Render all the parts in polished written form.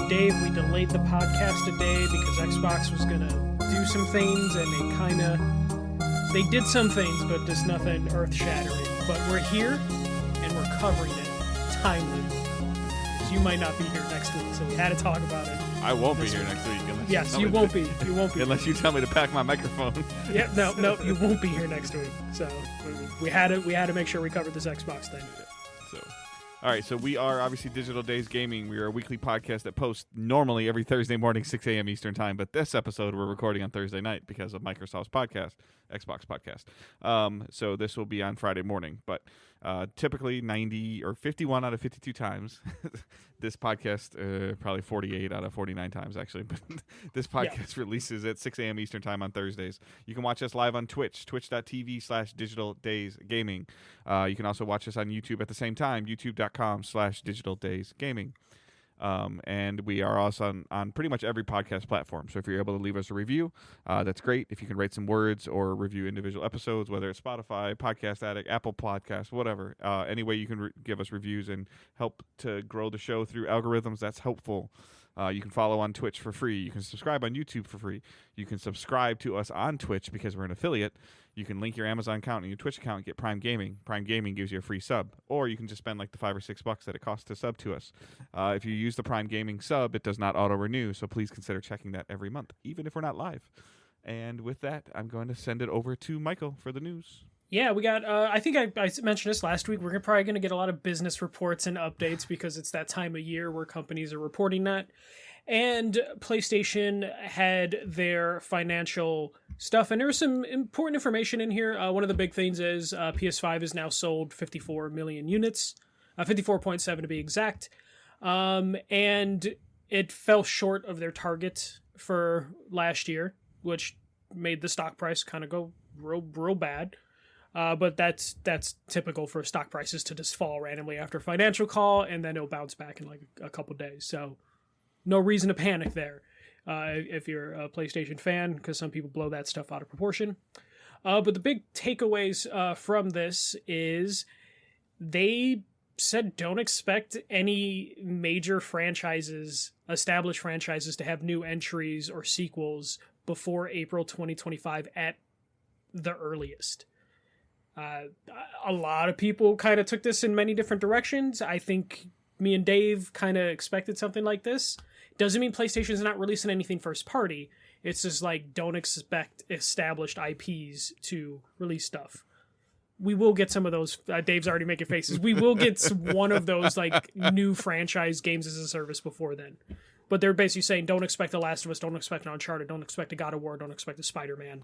Dave. We delayed the podcast a day because Xbox was going to do some things, and they did some things, but just nothing earth-shattering. But we're here, and we're covering it timely. Because you might not be here next week, so we had to talk about it. I won't be here next week. Yes, you won't be. You won't be. Unless you tell me to pack my microphone. Yeah, no, you won't be here next week. So we had to make sure we covered this Xbox thing. All right, so we are obviously Digital Days Gaming. We are a weekly podcast that posts normally every Thursday morning, 6 a.m. Eastern Time. But this episode we're recording on Thursday night because of Microsoft's podcast, Xbox podcast. So this will be on Friday morning. But typically 90 or 51 out of 52 times, this podcast, probably 48 out of 49 times actually, but this podcast releases at 6 a.m. Eastern Time on Thursdays. You can watch us live on Twitch, twitch.tv/Digital Days Gaming. You can also watch us on YouTube at the same time, youtube.com/Digital Days Gaming. And we are also on pretty much every podcast platform. So if you're able to leave us a review, that's great. If you can write some words or review individual episodes, whether it's Spotify, Podcast Addict, Apple Podcasts, whatever, any way you can give us reviews and help to grow the show through algorithms, that's helpful. You can follow on Twitch for free. You can subscribe on YouTube for free. You can subscribe to us on Twitch because we're an affiliate. You can link your Amazon account and your Twitch account and get Prime Gaming. Prime Gaming gives you a free sub. Or you can just spend like the $5 or $6 that it costs to sub to us. If you use the Prime Gaming sub, it does not auto-renew, so please consider checking that every month, even if we're not live. And with that, I'm going to send it over to Michael for the news. Yeah, we got, I think I mentioned this last week, we're probably going to get a lot of business reports and updates because it's that time of year where companies are reporting that. And PlayStation had their financial stuff, and there was some important information in here. One of the big things is PS5 has now sold 54 million units, 54.7 to be exact, and it fell short of their target for last year, which made the stock price kind of go real bad. But that's typical for stock prices to just fall randomly after a financial call, and then it'll bounce back in like a couple days. So no reason to panic there if you're a PlayStation fan, because some people blow that stuff out of proportion. But the big takeaways from this is they said don't expect any major franchises, established franchises, to have new entries or sequels before April 2025 at the earliest. A lot of people kind of took this in many different directions. I think me and Dave kind of expected something like this. Doesn't mean PlayStation's not releasing anything first party. It's just like, don't expect established IPs to release stuff. We will get some of those. Dave's already making faces. We will get one of those like new franchise games as a service before then. But they're basically saying, don't expect The Last of Us, don't expect an Uncharted, don't expect a God of War, don't expect a Spider-Man.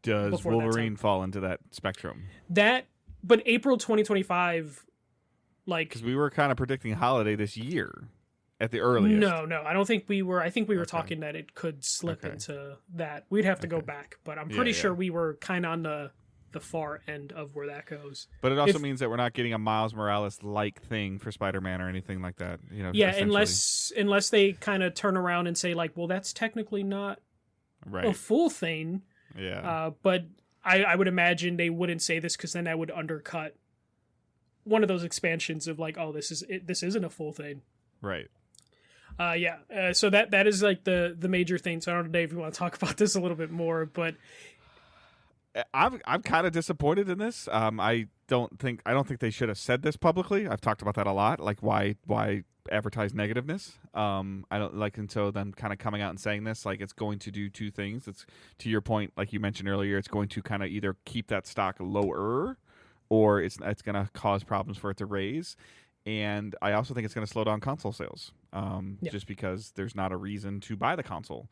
Does Wolverine fall into that spectrum? But April 2025, like, because we were kind of predicting holiday this year at the earliest. No, I don't think we were. I think we were talking that it could slip into that. We'd have to go back, but I'm pretty sure we were kind of on the far end of where that goes. But it also means that we're not getting a Miles Morales-like thing for Spider-Man or anything like that. You know, yeah, unless they kind of turn around and say like, well, that's technically not a full thing. Yeah. But I would imagine they wouldn't say this because then that would undercut one of those expansions of like, oh, this isn't a full thing. Right. So that is like the major thing. So I don't know, Dave, if you want to talk about this a little bit more, but I'm kind of disappointed in this. I don't think they should have said this publicly. I've talked about that a lot. Like why advertise negativeness? I don't like, and so them kind of coming out and saying this, like it's going to do two things. It's, to your point, like you mentioned earlier, it's going to kind of either keep that stock lower, or it's going to cause problems for it to raise. And I also think it's going to slow down console sales, just because there's not a reason to buy the console.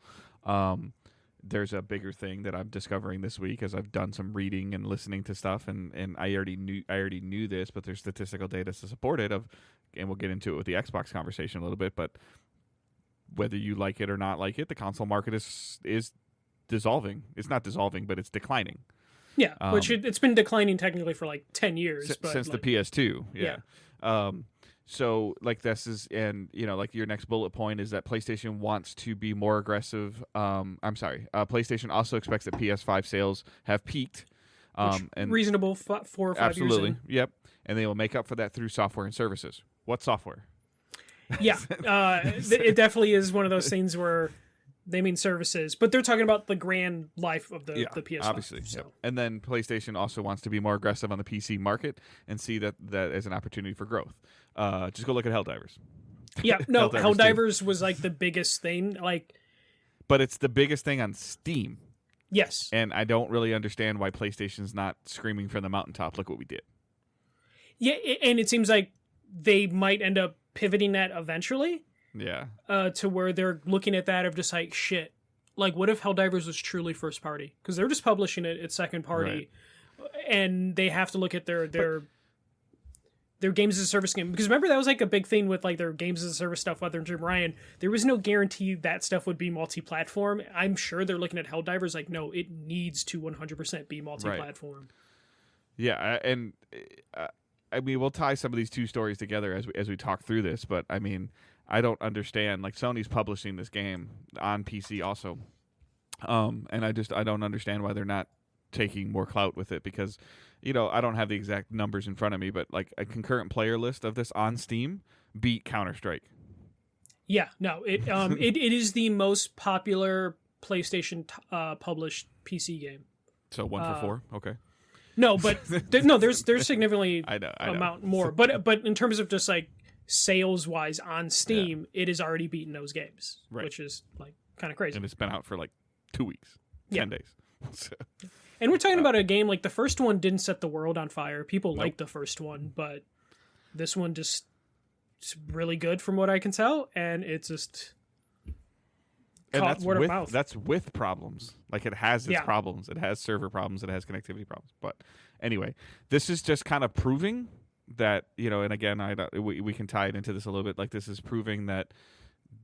There's a bigger thing that I'm discovering this week as I've done some reading and listening to stuff, and I already knew this, but there's statistical data to support it. And we'll get into it with the Xbox conversation a little bit. But whether you like it or not like it, the console market is dissolving. It's not dissolving, but it's declining. Yeah, which it's been declining technically for like 10 years. Since the PS2. Yeah. So like this is, and you know, like your next bullet point is that PlayStation wants to be more aggressive. PlayStation also expects that PS5 sales have peaked. And reasonable 4 or 5 years in. Absolutely. Yep. And they will make up for that through software and services. What software? Yeah, it definitely is one of those things where they mean services, but they're talking about the grand life of the PS5. Obviously. So. Yep. And then PlayStation also wants to be more aggressive on the PC market and see that as an opportunity for growth. Just go look at Helldivers. Yeah, no, Helldivers Helldivers was like the biggest thing. Like, but it's the biggest thing on Steam. Yes. And I don't really understand why PlayStation's not screaming from the mountaintop. Look what we did. Yeah, and it seems like they might end up pivoting that eventually. Yeah. To where they're looking at that of just like, shit, like what if Helldivers was truly first party? Because they're just publishing it at second party, and they have to look at their games as a service game. Because remember that was like a big thing with like their games as a service stuff. Whether Jim Ryan, there was no guarantee that stuff would be multi-platform. I'm sure they're looking at Helldivers like, no, it needs to 100% be multi-platform. Right. Yeah, and I mean we'll tie some of these two stories together as we talk through this, but I mean. I don't understand. Like Sony's publishing this game on PC also, and I don't understand why they're not taking more clout with it because, I don't have the exact numbers in front of me, but like a concurrent player list of this on Steam beat Counter-Strike. Yeah, no, it is the most popular PlayStation published PC game. So 1 for 4, okay. No, but there's significantly I know. amount more, but in terms of just like. Sales wise on Steam, it has already beaten those games, which is like kind of crazy. And it's been out for like 2 weeks, 10 days. So, and we're talking about a game like the first one didn't set the world on fire. People liked the first one, but this one it's really good from what I can tell, and it's just caught word of mouth. That's with problems. Like it has its problems. It has server problems. It has connectivity problems. But anyway, this is just kind of proving that and again we can tie it into this a little bit, like this is proving that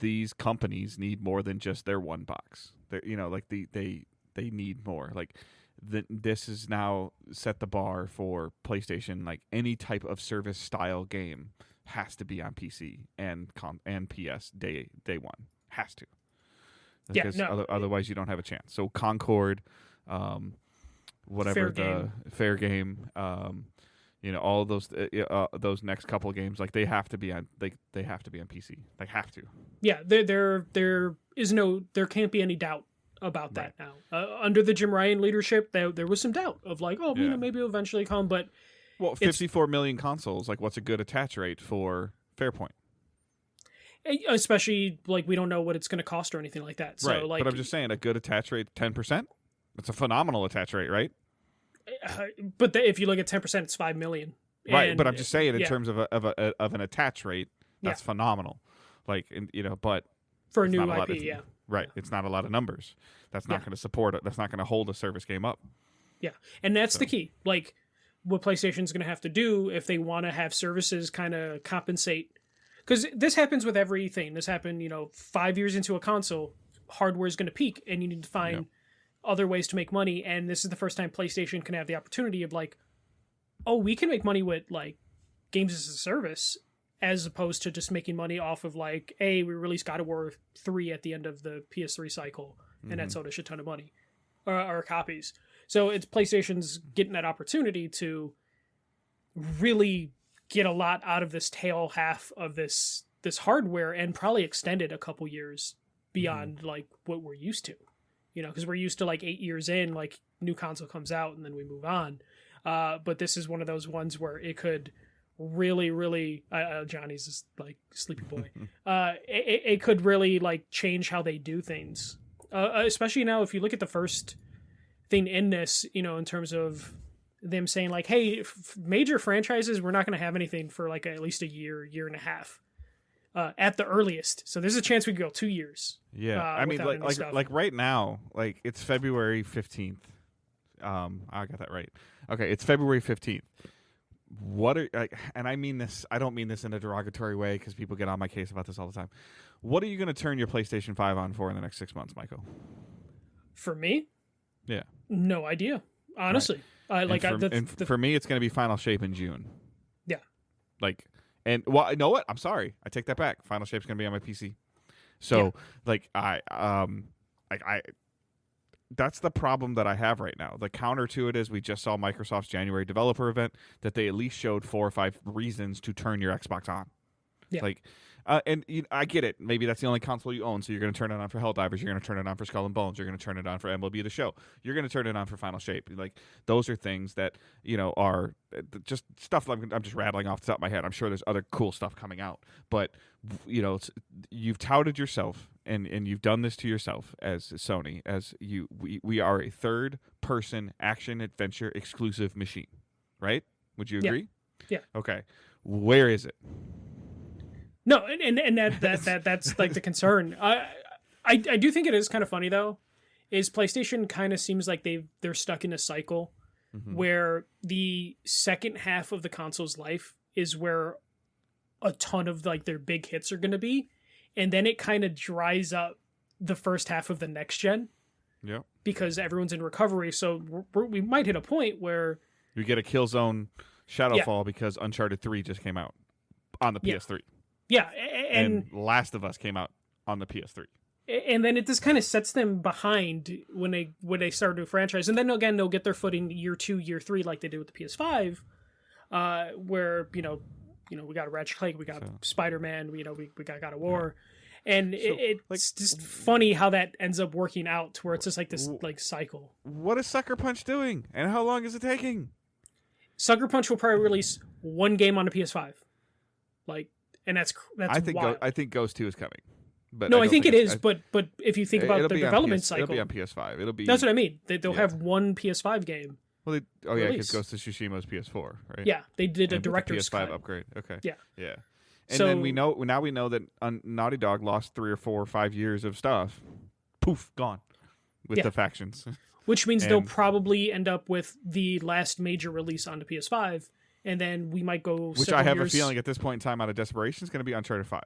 these companies need more than just their one box. Like they need more. Like this is now set the bar for PlayStation. Like any type of service style game has to be on PC and PS day one, has to, because otherwise you don't have a chance. So Concord, whatever, Fair Game, all those next couple of games, like they have to be on they have to be on PC. They have to. Yeah, there can't be any doubt about that now. Under the Jim Ryan leadership, there was some doubt of like, maybe it'll eventually come, but 54 million consoles. Like, what's a good attach rate for Fairpoint? Especially like we don't know what it's going to cost or anything like that. So like, but I'm just saying a good attach rate, 10%. That's a phenomenal attach rate, right? But if you look at 10%, it's 5 million. Right, but I'm just saying in terms of an attach rate, that's phenomenal. Like, but for a new IP, right. It's not a lot of numbers. That's not going to support it. That's not going to hold a service game up. Yeah, and that's the key. Like, what PlayStation's going to have to do if they want to have services kind of compensate, because this happens with everything. This happened, 5 years into a console, hardware is going to peak, and you need to find other ways to make money, and this is the first time PlayStation can have the opportunity of like, we can make money with like games as a service, as opposed to just making money off of like, we released God of War 3 at the end of the PS3 cycle, and that sold a shit ton of money or copies. So it's PlayStation's getting that opportunity to really get a lot out of this tail half of this hardware, and probably extend it a couple years beyond like what we're used to. Because we're used to like 8 years in, like new console comes out and then we move on. But this is one of those ones where it could really, really, Johnny's just like sleepy boy. It could really like change how they do things. Especially now, if you look at the first thing in this, in terms of them saying like, hey, major franchises, we're not going to have anything for like at least a year and a half. At the earliest, so there's a chance we could go 2 years. Yeah, I mean, like right now, like it's February 15th. I got that right. Okay, it's February 15th. What are and I mean this? I don't mean this in a derogatory way because people get on my case about this all the time. What are you going to turn your PlayStation 5 on for in the next 6 months, Michael? For me, yeah, no idea. Honestly, for me, it's going to be Final Shape in June. Yeah, like. And well, you know what? I'm sorry. I take that back. Final Shape's gonna be on my PC. So like I that's the problem that I have right now. The counter to it is we just saw Microsoft's January developer event that they at least showed 4 or 5 reasons to turn your Xbox on. Yeah. Like And I get it. Maybe that's the only console you own, so you're going to turn it on for Helldivers. You're going to turn it on for Skull and Bones. You're going to turn it on for MLB The Show. You're going to turn it on for Final Shape. Like, those are things that, are just stuff I'm just rattling off the top of my head. I'm sure there's other cool stuff coming out. But, you've touted yourself, and you've done this to yourself as Sony, as we are a third-person action-adventure exclusive machine, right? Would you agree? Yeah. Okay. Where is it? No, and that's like the concern. I do think it is kind of funny though, is PlayStation kind of seems like they're stuck in a cycle where the second half of the console's life is where a ton of like their big hits are going to be, and then it kind of dries up the first half of the next gen. Yeah. Because everyone's in recovery, so we might hit a point where you get a Killzone Shadowfall because Uncharted 3 just came out on the PS3. Yeah, and Last of Us came out on the PS3. And then it just kind of sets them behind when they start a new franchise. And then again, they'll get their footing year 2, year 3 like they did with the PS5, where, we got Ratchet Clank, we got Spider-Man, we got God of War. Yeah. And it's just funny how that ends up working out to where it's just like this like cycle. What is Sucker Punch doing? And how long is it taking? Sucker Punch will probably release one game on the PS5. And that's wild. I think Ghost 2 is coming. But no, I think it is. But if you think about the development cycle, it'll be on PS5. It'll be. That's what I mean. They'll have one PS5 game. Well, because Ghost of Tsushima is PS4, right? Yeah, they did a director's PS5 cut. Upgrade. Okay. Yeah. And then we know that Naughty Dog lost 3 or 4 or 5 years of stuff. Poof, gone with the factions. Which means they'll probably end up with the last major release on the PS5. And then we might go. Which I have a feeling at this point in time, out of desperation, is going to be Uncharted 5.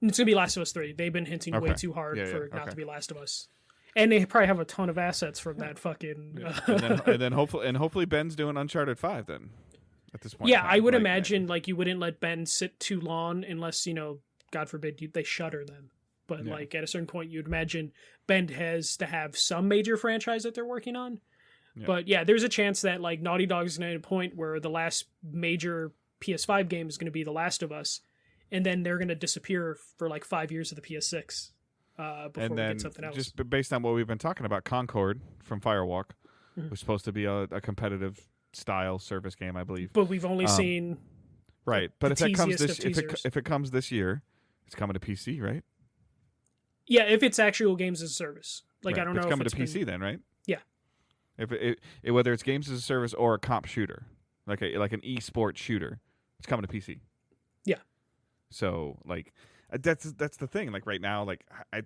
It's going to be Last of Us 3. They've been hinting way too hard for it not to be Last of Us, and they probably have a ton of assets from that fucking. and then hopefully Ben's doing Uncharted 5 then. At this point, I would imagine you wouldn't let Ben sit too long unless God forbid they shutter them. But at a certain point, you'd imagine Ben has to have some major franchise that they're working on. Yeah. But there's a chance that Naughty Dog's going to hit a point where the last major PS5 game is going to be The Last of Us, and then they're going to disappear for 5 years of the PS6 before we get something else. Just based on what we've been talking about, Concord from Firewalk was supposed to be a competitive style service game, I believe. But we've only seen but if it comes this year, it's coming to PC, right? Yeah, if it's actual games as a service. I don't know. It's coming to PC then, right? Yeah. If whether it's games as a service or a comp shooter, like an esports shooter, it's coming to PC. Yeah. So that's the thing. Right now,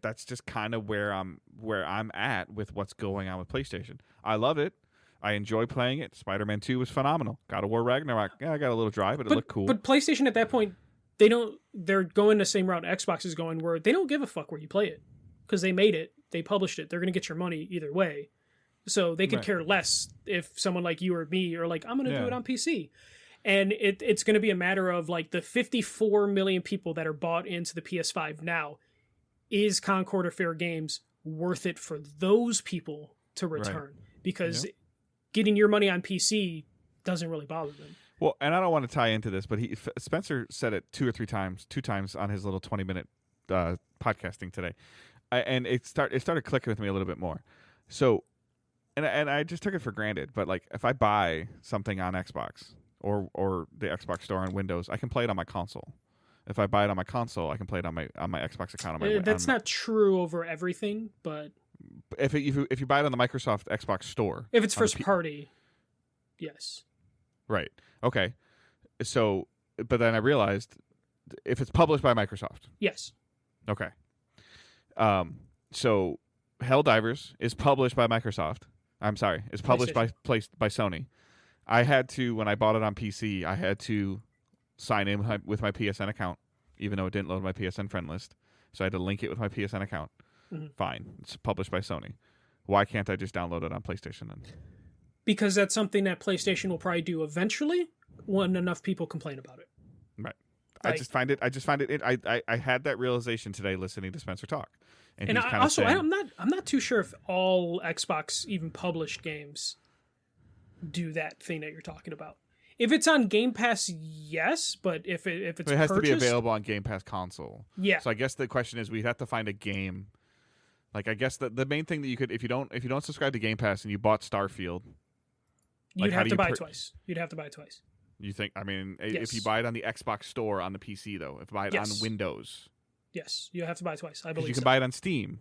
that's just kind of where I'm at with what's going on with PlayStation. I love it. I enjoy playing it. Spider-Man 2 was phenomenal. God of War Ragnarok. Yeah, I got a little dry, but it looked cool. But PlayStation at that point, they're going the same route Xbox is going, where they don't give a fuck where you play it because they made it, they published it, they're going to get your money either way. So they could care less if someone like you or me are I'm going to do it on PC. And it's going to be a matter of the 54 million people that are bought into the PS5 now. Is Concord or Fair Games worth it for those people to return? Right. Because getting your money on PC doesn't really bother them. Well, and I don't want to tie into this, but Spencer said it 2 times on his little 20-minute podcasting today. And it started clicking with me a little bit more. So, and I just took it for granted, but if I buy something on Xbox or the Xbox store on Windows, I can play it on my console. If I buy it on my console, I can play it on my Xbox account on my. That's not true over everything, but if you buy it on the Microsoft Xbox store, if it's first party, yes. Right. Okay. So, but then I realized if it's published by Microsoft. Yes. Okay. So Helldivers is published by Microsoft. I'm sorry, it's published by Sony. I had to, when I bought it on PC, I had to sign in with my PSN account, even though it didn't load my PSN friend list. So I had to link it with my PSN account. Mm-hmm. Fine. It's published by Sony. Why can't I just download it on PlayStation then? Because that's something that PlayStation will probably do eventually when enough people complain about it. Right. I just find it. I had that realization today listening to Spencer talk. And he's kind of saying, I'm not too sure if all Xbox even published games do that thing that you're talking about. If it's on Game Pass, yes, but if it's But it has to be purchased, available on Game Pass console. yeah, So I guess the question is, we'd have to find a game. Like, I guess the main thing that you could, if you don't subscribe to Game Pass and you bought Starfield, you'd have to buy it twice. You'd have to buy it twice. You think? I mean, Yes. if you buy it on the Xbox Store on the PC, though, if you buy it on Yes. Windows, Yes, you have to buy it twice. I because believe you can so. buy it on Steam.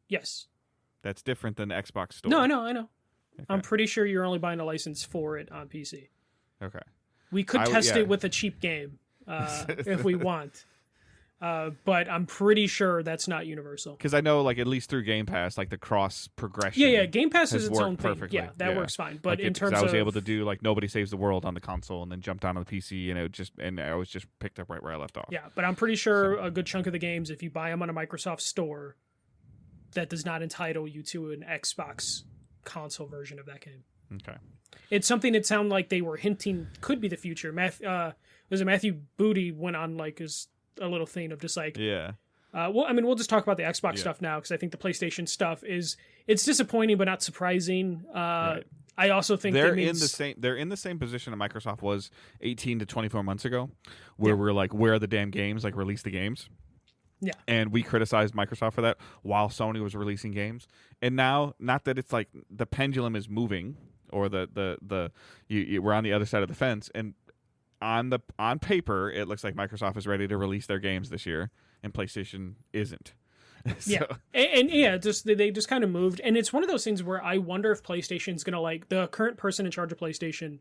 Yes. That's different than the Xbox Store. No, I know. Okay. I'm pretty sure you're only buying a license for it on PC. Okay. We could test yeah. it with a cheap game if we want. But I'm pretty sure that's not universal. Because I know, like, at least through Game Pass, like, the cross progression. Yeah. Game Pass has is its own worked thing. perfectly. Yeah, that works fine. But Like, in terms I was of, able to do, like, Nobody Saves the World on the console and then jumped on the PC, and I was just picked up right where I left off. yeah, but I'm pretty sure a good chunk of the games, if you buy them on a Microsoft Store, that does not entitle you to an Xbox console version of that game. Okay. It's something that sounded like they were hinting could be the future. Matthew Booty went on like a little thing of just like, Yeah. well, I mean, we'll just talk about the Xbox Yeah. stuff now because I think the PlayStation stuff it's disappointing but not surprising. Right. I also think They're that means, in the same position that Microsoft was 18 to 24 months ago, where Yeah. we're like, where are the damn games? Like, release the games. Yeah. And we criticized Microsoft for that while Sony was releasing games. And now, not that it's like the pendulum is moving or we're on the other side of the fence. And on paper, it looks like Microsoft is ready to release their games this year, and PlayStation isn't. So, yeah, and yeah, they just kind of moved, and it's one of those things where I wonder if PlayStation's gonna, like, the current person in charge of PlayStation,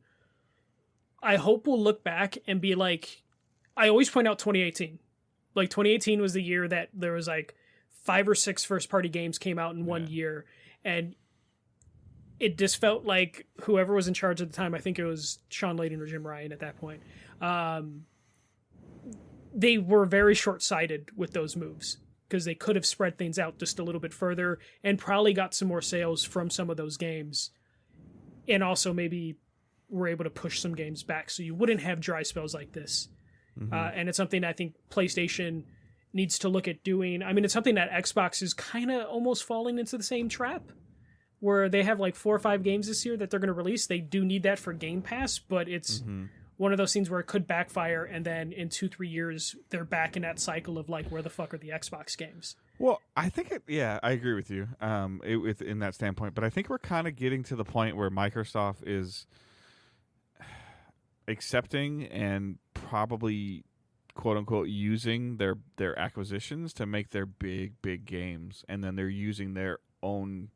I hope will look back and be like, I always point out 2018. Like 2018 was the year that there was like 5 or 6 first-party games came out in one year, and it just felt like whoever was in charge at the time, I think it was Sean Layden or Jim Ryan at that point, they were very short-sighted with those moves because they could have spread things out just a little bit further and probably got some more sales from some of those games, and also maybe were able to push some games back so you wouldn't have dry spells like this. And it's something I think PlayStation needs to look at doing. I mean, it's something that Xbox is kind of almost falling into the same trap where they have like 4 or 5 games this year that they're going to release. They do need that for Game Pass, but it's one of those things where it could backfire, and then in 2-3 years they're back in that cycle of like, where the fuck are the Xbox games? well, I think I agree with you in that standpoint, but I think we're kind of getting to the point where Microsoft is accepting and probably quote unquote using their acquisitions to make their big games, and then they're using their own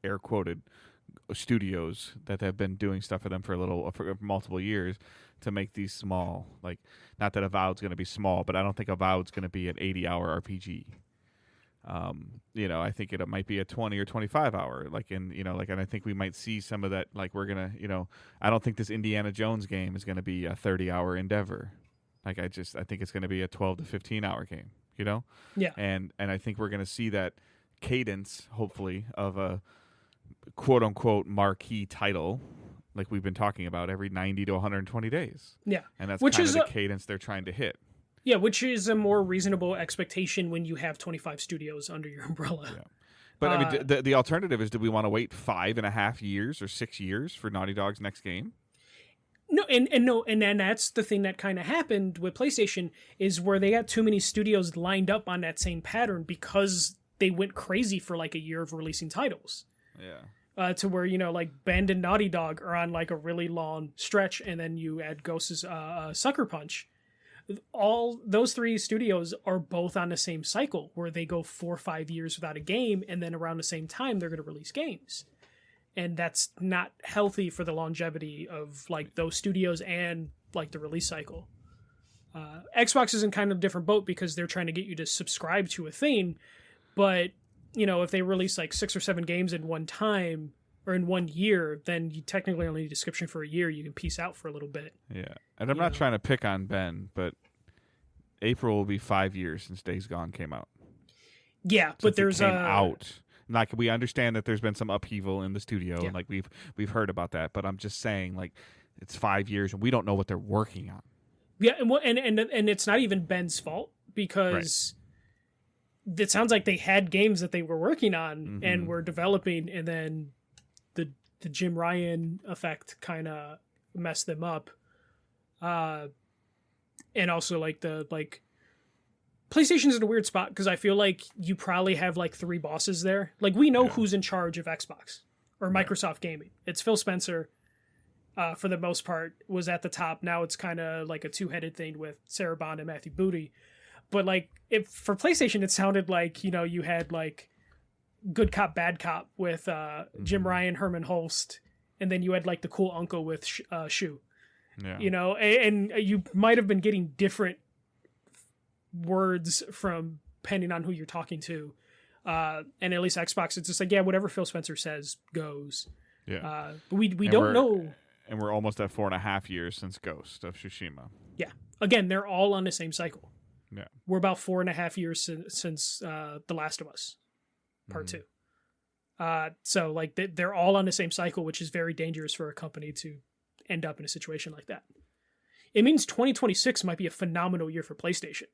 air quoted studios that have been doing stuff for them for multiple years to make these small, like, not that Avowed's going to be small, but I don't think Avowed's going to be an 80-hour RPG. I think it might be a 20 or 25 hour, and I think we might see some of that. Like, we're gonna, I don't think this Indiana Jones game is gonna be a 30-hour endeavor. Like, I think it's gonna be a 12 to 15-hour game. Yeah. And I think we're gonna see that cadence, hopefully, of a quote unquote marquee title, like we've been talking about, every 90 to 120 days. Yeah, And that's which kind is of the cadence they're trying to hit. Yeah, which is a more reasonable expectation when you have 25 studios under your umbrella. Yeah. But I mean, the alternative is, do we want to wait 5.5 years or 6 years for Naughty Dog's next game? No, and then that's the thing that kind of happened with PlayStation, is where they got too many studios lined up on that same pattern because they went crazy for like a year of releasing titles. Yeah. To where, like Bend and Naughty Dog are on like a really long stretch, and then you add Ghost's Sucker Punch. All those 3 studios are both on the same cycle where they go 4 or 5 years without a game, and then around the same time they're going to release games, and that's not healthy for the longevity of like those studios and like the release cycle. Xbox is in kind of a different boat because they're trying to get you to subscribe to a thing, but if they release like 6 or 7 games in one time or in 1 year, then you technically only need a subscription for a year. You can peace out for a little bit. Yeah. And I'm not trying to pick on Ben, but April will be 5 years since Days Gone came out. Yeah, but there's out. Like, we understand that there's been some upheaval in the studio, and like we've heard about that, but I'm just saying, like, it's 5 years and we don't know what they're working on. Yeah, and it's not even Ben's fault, because it sounds like they had games that they were working on and were developing, and then the Jim Ryan effect kind of mess them up. And also PlayStation's in a weird spot because I feel like you probably have like 3 bosses there. Like we know who's in charge of Xbox or Microsoft Gaming. It's Phil Spencer. For the most part, was at the top. Now it's kind of like a 2-headed thing with Sarah Bond and Matthew Booty. But like, if for PlayStation, it sounded like, you know, you had like good cop, bad cop with Jim Ryan, Herman Holst, and then you had like the cool uncle with Shu. Yeah. You know, and you might have been getting different words from depending on who you're talking to. And at least Xbox, it's just like, yeah, whatever Phil Spencer says goes. Yeah. But we don't know. And we're almost at 4.5 years since Ghost of Tsushima. Yeah. Again, they're all on the same cycle. Yeah. We're about 4.5 years since The Last of Us, Part 2. So like they're all on the same cycle, which is very dangerous for a company to end up in a situation like that. It means 2026 might be a phenomenal year for PlayStation.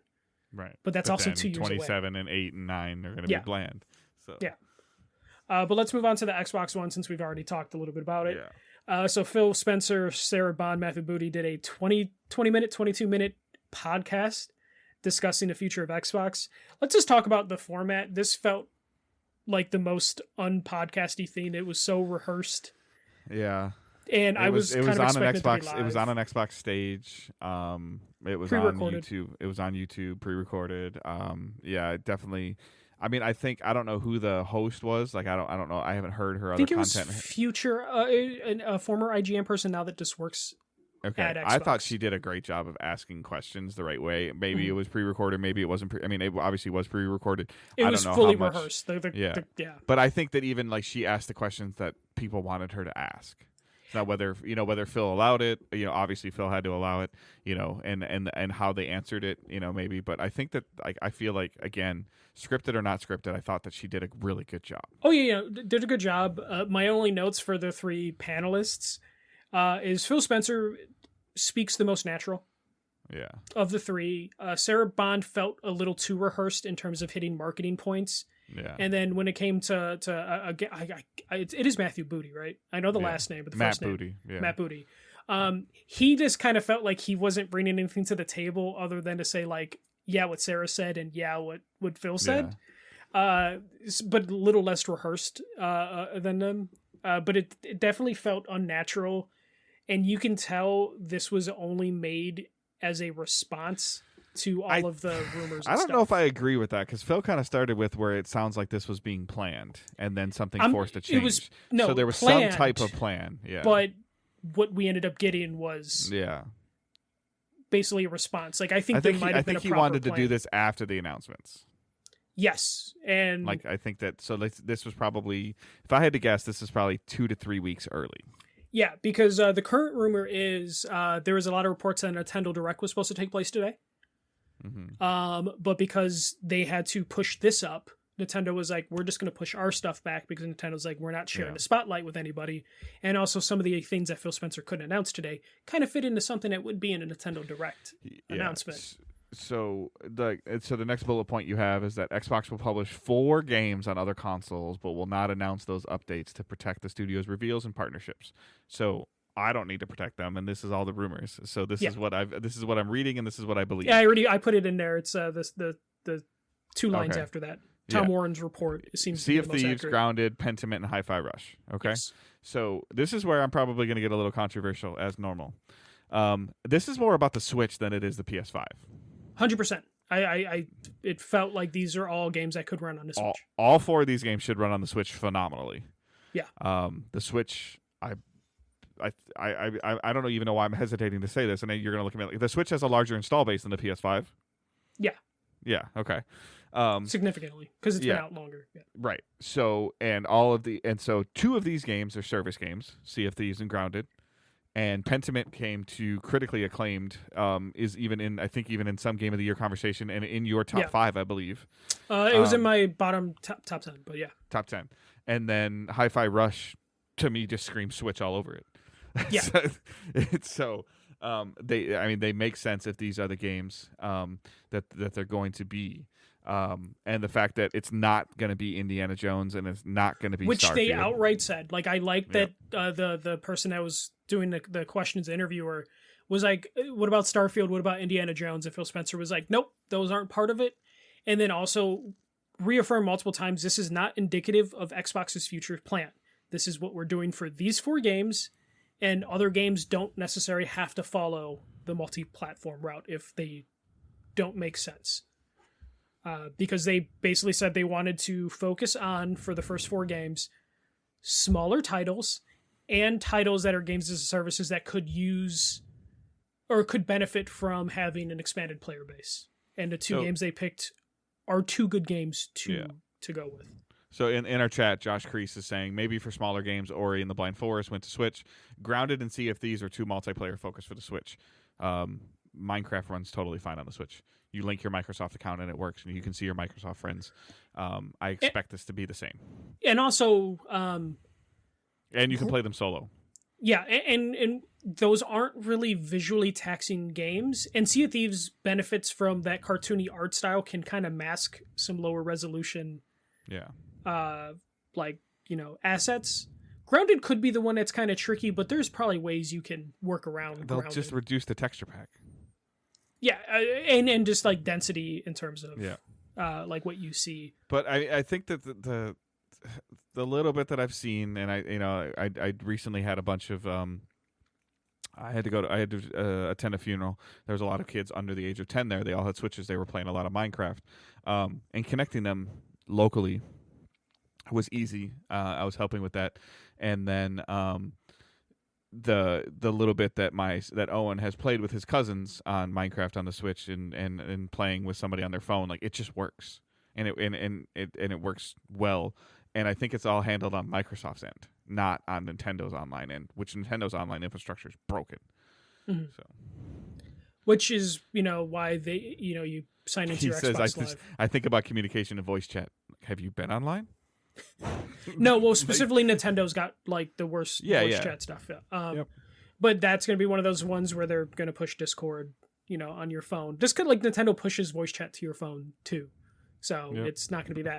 Right. But that's also 2 years away. 27 and 8 and 9 are going to be bland. So. Yeah. But let's move on to the Xbox One since we've already talked a little bit about it. Yeah. So Phil Spencer, Sarah Bond, Matthew Booty did a 22-minute podcast discussing the future of Xbox. Let's just talk about the format. This felt like the most unpodcasty thing. It was so rehearsed. Yeah. And it was on an Xbox. It was on an Xbox stage. It was on YouTube. It was on YouTube, pre-recorded. Yeah, definitely. I mean, I don't know who the host was. Like, I don't know. I haven't heard her other content. I think it was Future, a former IGN person now that just works at Xbox. I thought she did a great job of asking questions the right way. Maybe it was pre-recorded. Maybe it wasn't. It obviously was pre-recorded. It was fully rehearsed. Yeah. But I think that even like she asked the questions that people wanted her to ask. Now, whether Phil allowed it, obviously Phil had to allow it, and how they answered it, maybe. But I think that I feel like, again, scripted or not scripted, I thought that she did a really good job. Oh yeah, did a good job. My only notes for the 3 panelists is Phil Spencer speaks the most natural. Yeah. Of the 3, Sarah Bond felt a little too rehearsed in terms of hitting marketing points. Yeah. And then when it came to it is Matthew Booty, right? I know the last name, but the first name. Booty. Yeah. Matt Booty. He just kind of felt like he wasn't bringing anything to the table other than to say like, yeah, what Sarah said and yeah, what Phil said. But a little less rehearsed than them. But it definitely felt unnatural, and you can tell this was only made as a response to all of the rumors. I don't know if I agree with that, because Phil kind of started with where it sounds like this was being planned and then something forced a change. So there was planned, some type of plan. Yeah. But what we ended up getting was basically a response. Like I think he wanted to do this after the announcements. Yes, and like I think that this was probably, if I had to guess, this is probably 2 to 3 weeks early. Yeah, because the current rumor is there was a lot of reports that Nintendo Direct was supposed to take place today. Mm-hmm. But because they had to push this up, Nintendo was like, we're just going to push our stuff back, because Nintendo's like, we're not sharing the spotlight with anybody. And also some of the things that Phil Spencer couldn't announce today kind of fit into something that would be in a Nintendo Direct announcement. So the next bullet point you have is that Xbox will publish 4 games on other consoles, but will not announce those updates to protect the studio's reveals and partnerships. So I don't need to protect them, and this is all the rumors. So this is what I'm reading, and this is what I believe. Yeah, I put it in there. It's the 2 lines after that. Tom Warren's report seems Sea to of be the most Thieves, accurate. Grounded, Pentiment, and Hi-Fi Rush. Okay, So this is where I'm probably going to get a little controversial as normal. This is more about the Switch than it is the PS5. 100%. It felt like these are all games that could run on the Switch. All 4 of these games should run on the Switch phenomenally. Yeah. The Switch, I don't even know why I'm hesitating to say this, and you're going to look at me like, the Switch has a larger install base than the PS5. Yeah. Yeah. Okay. Significantly, because it's been out longer. Yeah. Right. So 2 of these games are service games, Sea of Thieves and Grounded. And Pentiment came to critically acclaimed, is even in some Game of the Year conversation, and in your top 5, I believe. It was in my bottom top 10, but yeah. Top 10. And then Hi-Fi Rush, to me, just screams Switch all over it. Yeah. They make sense if these are the games that they're going to be. And the fact that it's not going to be Indiana Jones and it's not going to be which Starfield. They outright said. Like, I like that the person that was doing the questions, the interviewer, was like, what about Starfield? What about Indiana Jones? And Phil Spencer was like, nope, those aren't part of it. And then also reaffirmed multiple times, this is not indicative of Xbox's future plan. This is what we're doing for these 4 games, and other games don't necessarily have to follow the multi-platform route if they don't make sense. Because they basically said they wanted to focus on, for the first 4 games, smaller titles and titles that are games as a services that could use or could benefit from having an expanded player base. And the 2 games they picked are 2 good games to go with. So in our chat, Josh Kreese is saying maybe for smaller games, Ori and the Blind Forest went to Switch. Grounded and Sea of Thieves are 2 multiplayer focused for the Switch. Minecraft runs totally fine on the Switch. You link your Microsoft account and it works, and you can see your Microsoft friends. I expect this to be the same. And also... and you can play them solo. Yeah, and those aren't really visually taxing games. And Sea of Thieves benefits from that cartoony art style, can kind of mask some lower resolution assets. Grounded could be the one that's kind of tricky, but there's probably ways you can work around. They'll just reduce the texture pack. Yeah, and just like density in terms of like what you see. But I think that the little bit that I've seen, and I recently had a bunch of I had to attend a funeral. There was a lot of kids under the age of 10 there. They all had Switches. They were playing a lot of Minecraft, and connecting them locally was easy. I was helping with that, and then the little bit that Owen has played with his cousins on Minecraft on the Switch and playing with somebody on their phone, like, it just works, and it works well. And I think it's all handled on Microsoft's end, not on Nintendo's online end, which Nintendo's online infrastructure is broken. Mm-hmm. So, which is why they you sign into your Xbox Live. I think about communication and voice chat. Have you been online? No, well, specifically Nintendo's got like the worst voice chat stuff. But that's going to be one of those ones where they're going to push Discord, on your phone. Just because like Nintendo pushes voice chat to your phone too, so it's not going to be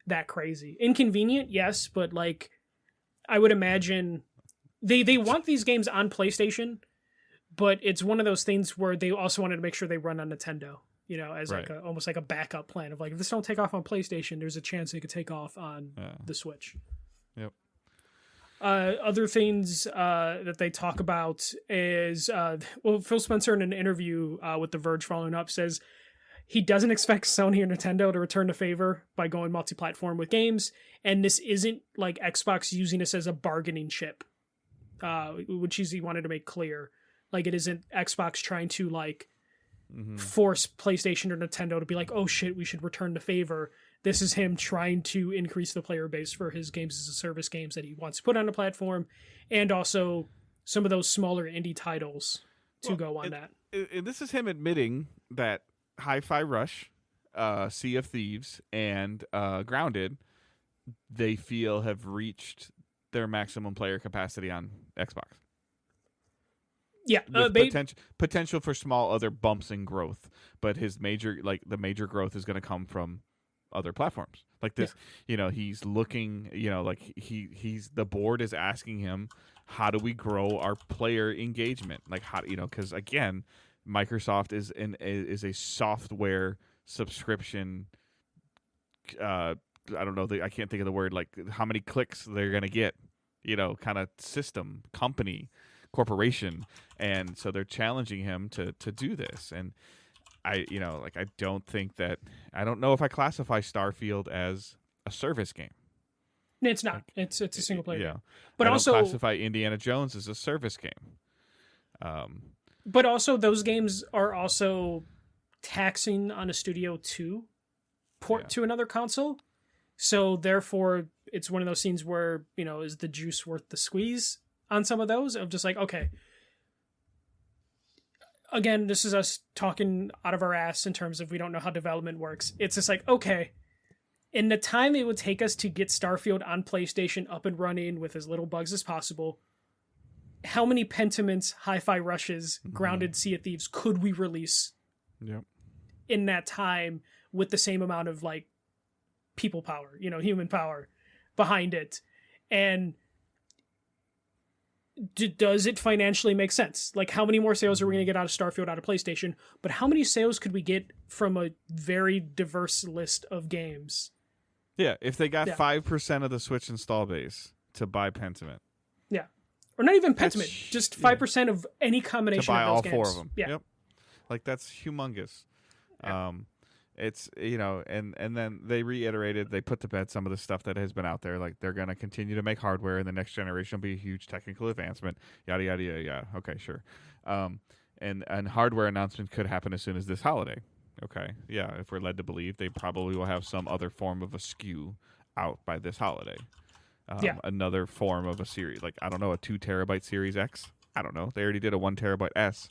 that crazy. Inconvenient, yes, but like I would imagine they want these games on PlayStation, but it's one of those things where they also wanted to make sure they run on Nintendo. As like almost like a backup plan of like, if this don't take off on PlayStation, there's a chance it could take off on the Switch. Yep. Other things that they talk about is, Phil Spencer in an interview with The Verge following up says he doesn't expect Sony or Nintendo to return the favor by going multi-platform with games, and this isn't like Xbox using this as a bargaining chip, which he wanted to make clear. Like, it isn't Xbox trying to like force PlayStation or Nintendo to be like, oh shit, we should return the favor. This is him trying to increase the player base for his games as a service games that he wants to put on the platform, and also some of those smaller indie titles to go on that. This is him admitting that Hi-Fi Rush, Sea of Thieves, and Grounded, they feel have reached their maximum player capacity on Xbox. Yeah, potential for small other bumps in growth, but the major growth is going to come from other platforms like this. He's looking. He's the board is asking him, how do we grow our player engagement? Like, how because again, Microsoft is a software subscription. I don't know. I can't think of the word. Like, how many clicks they're going to get. Kind of system company. Corporation, and so they're challenging him to do this, and I don't know if I classify Starfield as a service game. It's not. It's a single player game. But I also don't classify Indiana Jones as a service game. But also those games are also taxing on a studio to port to another console, so therefore it's one of those scenes where is the juice worth the squeeze on some of those, of just like, okay, again, this is us talking out of our ass in terms of we don't know how development works. It's just like, okay, in the time it would take us to get Starfield on PlayStation up and running with as little bugs as possible, how many Pentiments, Hi-Fi Rushes, Grounded, Sea of Thieves could we release in that time with the same amount of like people power, human power behind it. And does it financially make sense? Like, how many more sales are we going to get out of Starfield, out of PlayStation? But how many sales could we get from a very diverse list of games? Yeah, if they got 5% of the Switch install base to buy Pentiment. Yeah. Or not even Pentiment, just 5% of any combination to buy of those all games. 4 of them. Yeah. Yep. Like, that's humongous. Yeah. It's, and then they reiterated, they put to bed some of the stuff that has been out there. Like, they're going to continue to make hardware, and the next generation will be a huge technical advancement. Yada, yada, yada, yeah. Okay, sure. And hardware announcement could happen as soon as this holiday. Okay, yeah, if we're led to believe, they probably will have some other form of a SKU out by this holiday. Another form of a series, like, I don't know, a 2 terabyte Series X. I don't know. They already did a 1 terabyte S.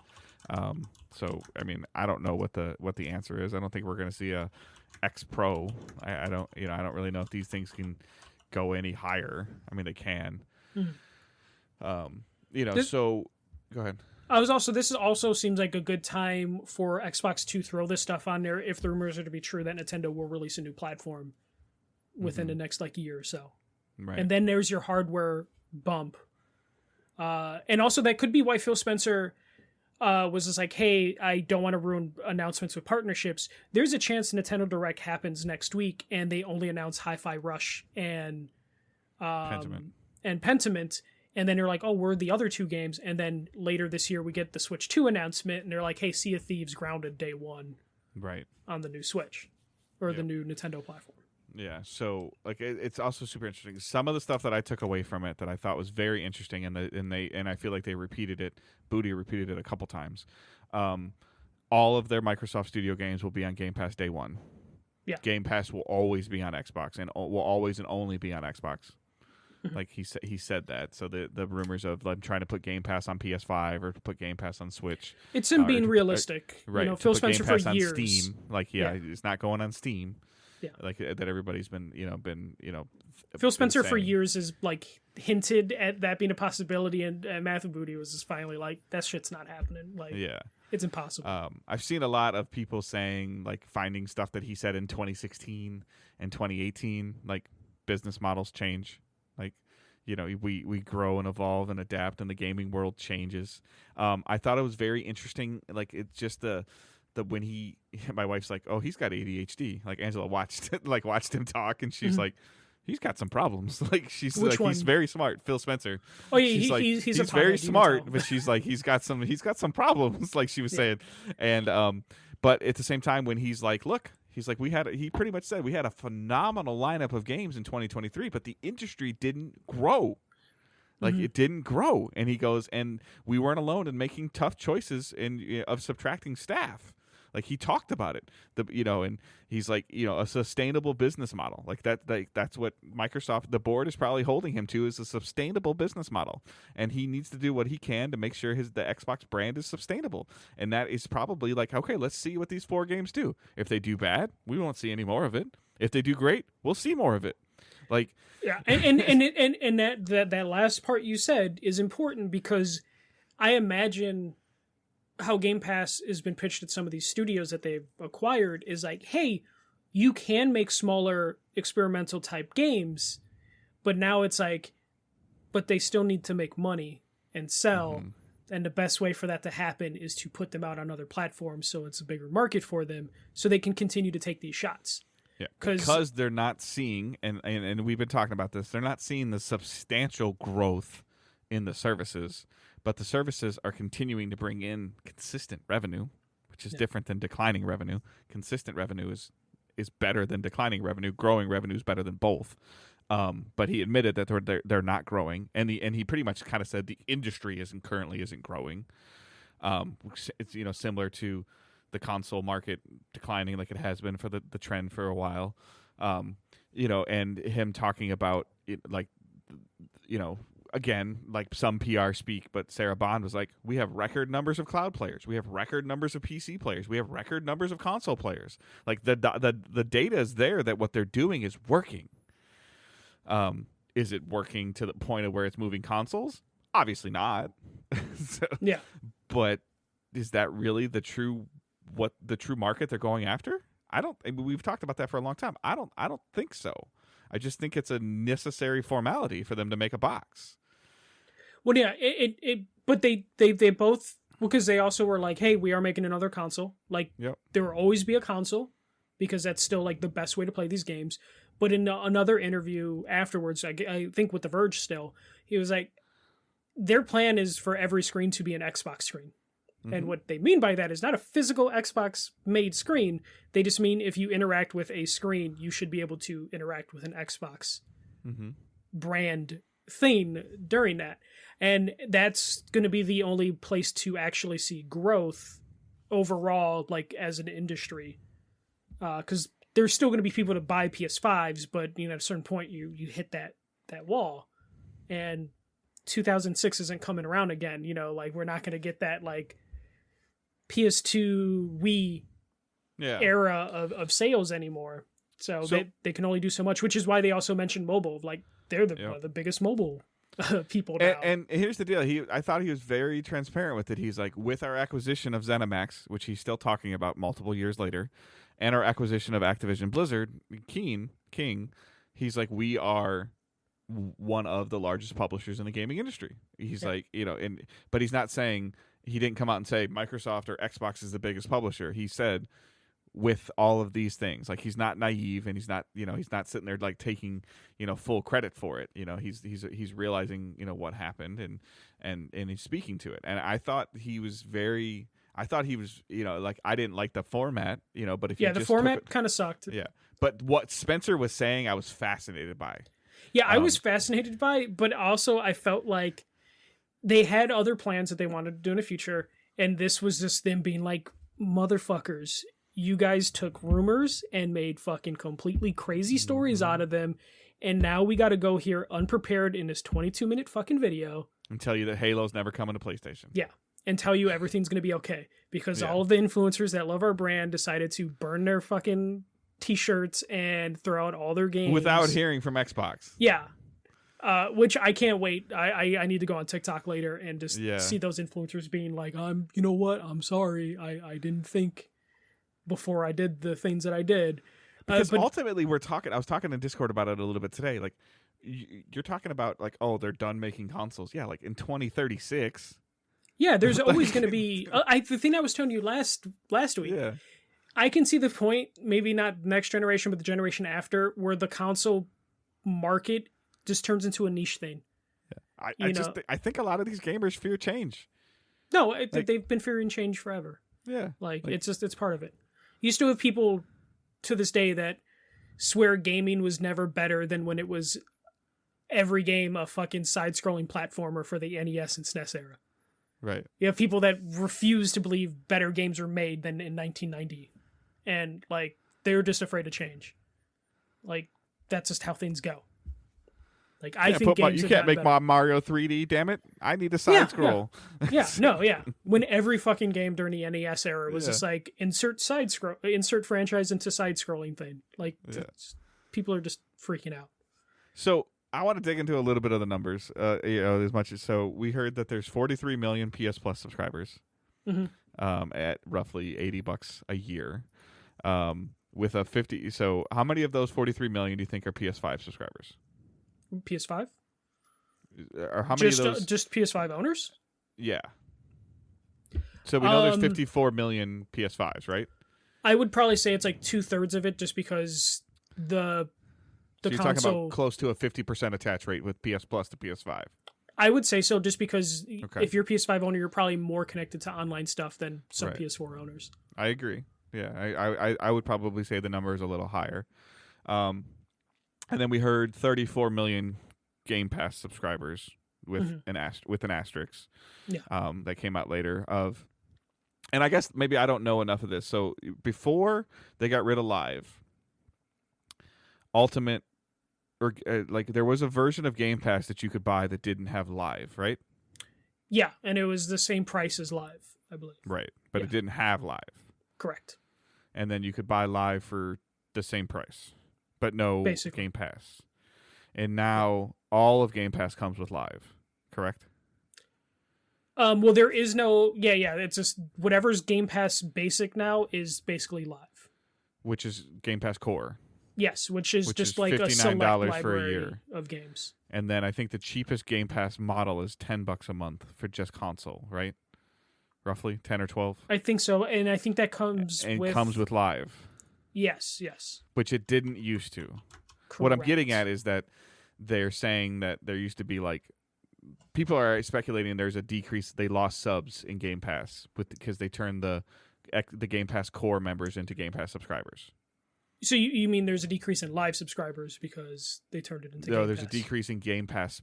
So I mean, I don't know what the answer is. I don't think we're going to see a X Pro. I don't really know if these things can go any higher. I mean, they can. So go ahead. This also seems like a good time for Xbox to throw this stuff on there if the rumors are to be true that Nintendo will release a new platform within the next like year or so. Right. And then there's your hardware bump. And also that could be why Phil Spencer was just like, hey, I don't want to ruin announcements with partnerships. There's a chance Nintendo Direct happens next week and they only announce Hi-Fi Rush and Pentiment. And then they're like, oh, we're the other 2 games. And then later this year we get the Switch 2 announcement and they're like, hey, Sea of Thieves grounded day 1. Right. On the new Switch or the new Nintendo platform. Yeah, so like it's also super interesting. Some of the stuff that I took away from it that I thought was very interesting, and I feel like they repeated it. Booty repeated it a couple times. All of their Microsoft Studio games will be on Game Pass day 1. Yeah, Game Pass will always be on Xbox and will always and only be on Xbox. Like he said that. So the rumors of them trying to put Game Pass on PS5 or put Game Pass on Switch. It's him being realistic. Right. Phil Spencer for years. On Steam. Like it's not going on Steam. Yeah. Like that everybody's been Phil Spencer for years has like hinted at that being a possibility, and Matthew Booty was just finally like, that shit's not happening. Like, it's impossible. I've seen a lot of people saying, like, finding stuff that he said in 2016 and 2018, like, business models change. Like, we grow and evolve and adapt, and the gaming world changes. I thought it was very interesting. Like, it's just when my wife's like, oh, he's got ADHD. Like, Angela watched him talk, and she's like, he's got some problems. Like, she's Which like, one? He's very smart. Phil Spencer. Oh yeah, he's very smart, but she's like, he's got some problems. Like she was saying, and but at the same time, when he's like, look, he's like, he pretty much said we had a phenomenal lineup of games in 2023, but the industry didn't grow. Like it didn't grow, and he goes, and we weren't alone in making tough choices of subtracting staff. Like, he talked about it, and he's like, a sustainable business model. Like that's what Microsoft, the board is probably holding him to, is a sustainable business model. And he needs to do what he can to make sure the Xbox brand is sustainable. And that is probably like, okay, let's see what these 4 games do. If they do bad, we won't see any more of it. If they do great, we'll see more of it. Like, yeah. And that last part you said is important, because I imagine how Game Pass has been pitched at some of these studios that they've acquired is like, hey, you can make smaller experimental type games, but now it's like, but they still need to make money and sell. And the best way for that to happen is to put them out on other platforms, so it's a bigger market for them, so they can continue to take these shots. Yeah, because they're not seeing, and we've been talking about this, they're not seeing the substantial growth in the services. But the services are continuing to bring in consistent revenue, which is different than declining revenue. Consistent revenue is better than declining revenue. Growing revenue is better than both. But he admitted that they're not growing, and he pretty much kind of said the industry currently isn't growing. It's similar to the console market declining like it has been for the trend for a while. And him talking about it, like, again, like some PR speak, but Sarah Bond was like, we have record numbers of cloud players. We have record numbers of PC players. We have record numbers of console players. Like, the data is there that what they're doing is working. Is it working to the point of where it's moving consoles? Obviously not. But is that really the true market they're going after? I mean, we've talked about that for a long time. I don't think so. I just think it's a necessary formality for them to make a box. Well, yeah, but they both, because they also were like, hey, we are making another console. Like, Yep. there will always be a console because that's still like the best way to play these games. But in another interview afterwards, I think with The Verge still, he was like, their plan is for every screen to be an Xbox screen. And what they mean by that is not a physical Xbox made screen. They just mean if you interact with a screen, you should be able to interact with an Xbox brand thing during that. And that's going to be the only place to actually see growth overall, like as an industry. Because there's still going to be people to buy PS5s, but at a certain point you hit that wall. And 2006 isn't coming around again. Like we're not going to get that like PS2 Wii era of sales anymore. So they can only do so much, which is why they also mentioned mobile. Like they're one of the biggest mobile people now. And here's the deal. I thought he was very transparent with it. He's like, with our acquisition of ZeniMax, which he's still talking about multiple years later, and our acquisition of Activision Blizzard, King, he's like, we are one of the largest publishers in the gaming industry. He's like, but he's not saying, he didn't come out and say Microsoft or Xbox is the biggest publisher. He said with all of these things, like he's not naive and he's not sitting there like taking, full credit for it. He's realizing, what happened and he's speaking to it. And I thought he was like, I didn't like the format, but if the format kind of sucked. Yeah. But what Spencer was saying, I was fascinated by. Yeah, I was fascinated by, but also I felt like they had other plans that they wanted to do in the future, and this was just them being like, motherfuckers, you guys took rumors and made fucking completely crazy stories out of them, and now we got to go here unprepared in this 22-minute fucking video and tell you that Halo's never coming to PlayStation. Yeah, and tell you everything's going to be okay, because all of the influencers that love our brand decided to burn their fucking t-shirts and throw out all their games. Without hearing from Xbox. Yeah. Which I can't wait. I need to go on TikTok later and just see those influencers being like, you know what? I'm sorry. I didn't think before I did the things that I did. Because ultimately I was talking in Discord about it a little bit today. Like you're talking about like, oh, they're done making consoles. Yeah. Like in 2036. Yeah. There's always going to be, the thing I was telling you last week. Yeah. I can see the point, maybe not next generation, but the generation after, where the console market just turns into a niche thing. Yeah. I think a lot of these gamers fear change. No, they've been fearing change forever. Yeah. Like it's part of it. You still have people to this day that swear gaming was never better than when it was every game a fucking side-scrolling platformer for the NES and SNES era. Right. You have people that refuse to believe better games were made than in 1990. And like they're just afraid of change. Like that's just how things go. Like I think games you can't make Mario 3D, damn it! I need a side scroll. Yeah. When every fucking game during the NES era was just like insert franchise into side scrolling thing. Like people are just freaking out. So I want to dig into a little bit of the numbers. As much as we heard that there's 43 million PS Plus subscribers, at roughly $80 a year. With a 50. So how many of those 43 million do you think are PS5 subscribers? PS5? Or how many of those? Just PS5 owners? Yeah. So we know there's 54 million PS5s, right? I would probably say it's like 2/3 of it, just because the you're console. Talking about close to a 50% attach rate with PS Plus to PS5. I would say so, just because if you're a PS5 owner, you're probably more connected to online stuff than some PS4 owners. I agree. Yeah, I would probably say the number is a little higher. And then we heard 34 million Game Pass subscribers with an asterisk. Yeah. That came out later and I guess maybe I don't know enough of this. So before they got rid of Live, Ultimate, or like there was a version of Game Pass that you could buy that didn't have Live, right? Yeah, and it was the same price as Live, I believe. Right, but it didn't have Live. Correct. And then you could buy Live for the same price, but no Game Pass. And now all of Game Pass comes with Live, correct? Well, there is no... Yeah, it's just whatever's Game Pass Basic now is basically Live. which is Game Pass Core. Yes, which is just is like a select $59 for a library year of games. And then I think the cheapest Game Pass model is $10 a month for just console, right? Roughly 10 or 12. I think so, and I think that comes with live. Yes. Which it didn't used to. Correct. What I'm getting at is that they're saying that there used to be like people are speculating there's a decrease. They lost subs in Game Pass because they turned the Game Pass Core members into Game Pass subscribers. So you mean there's a decrease in live subscribers because they turned it into Game Pass? No, there's a decrease in Game Pass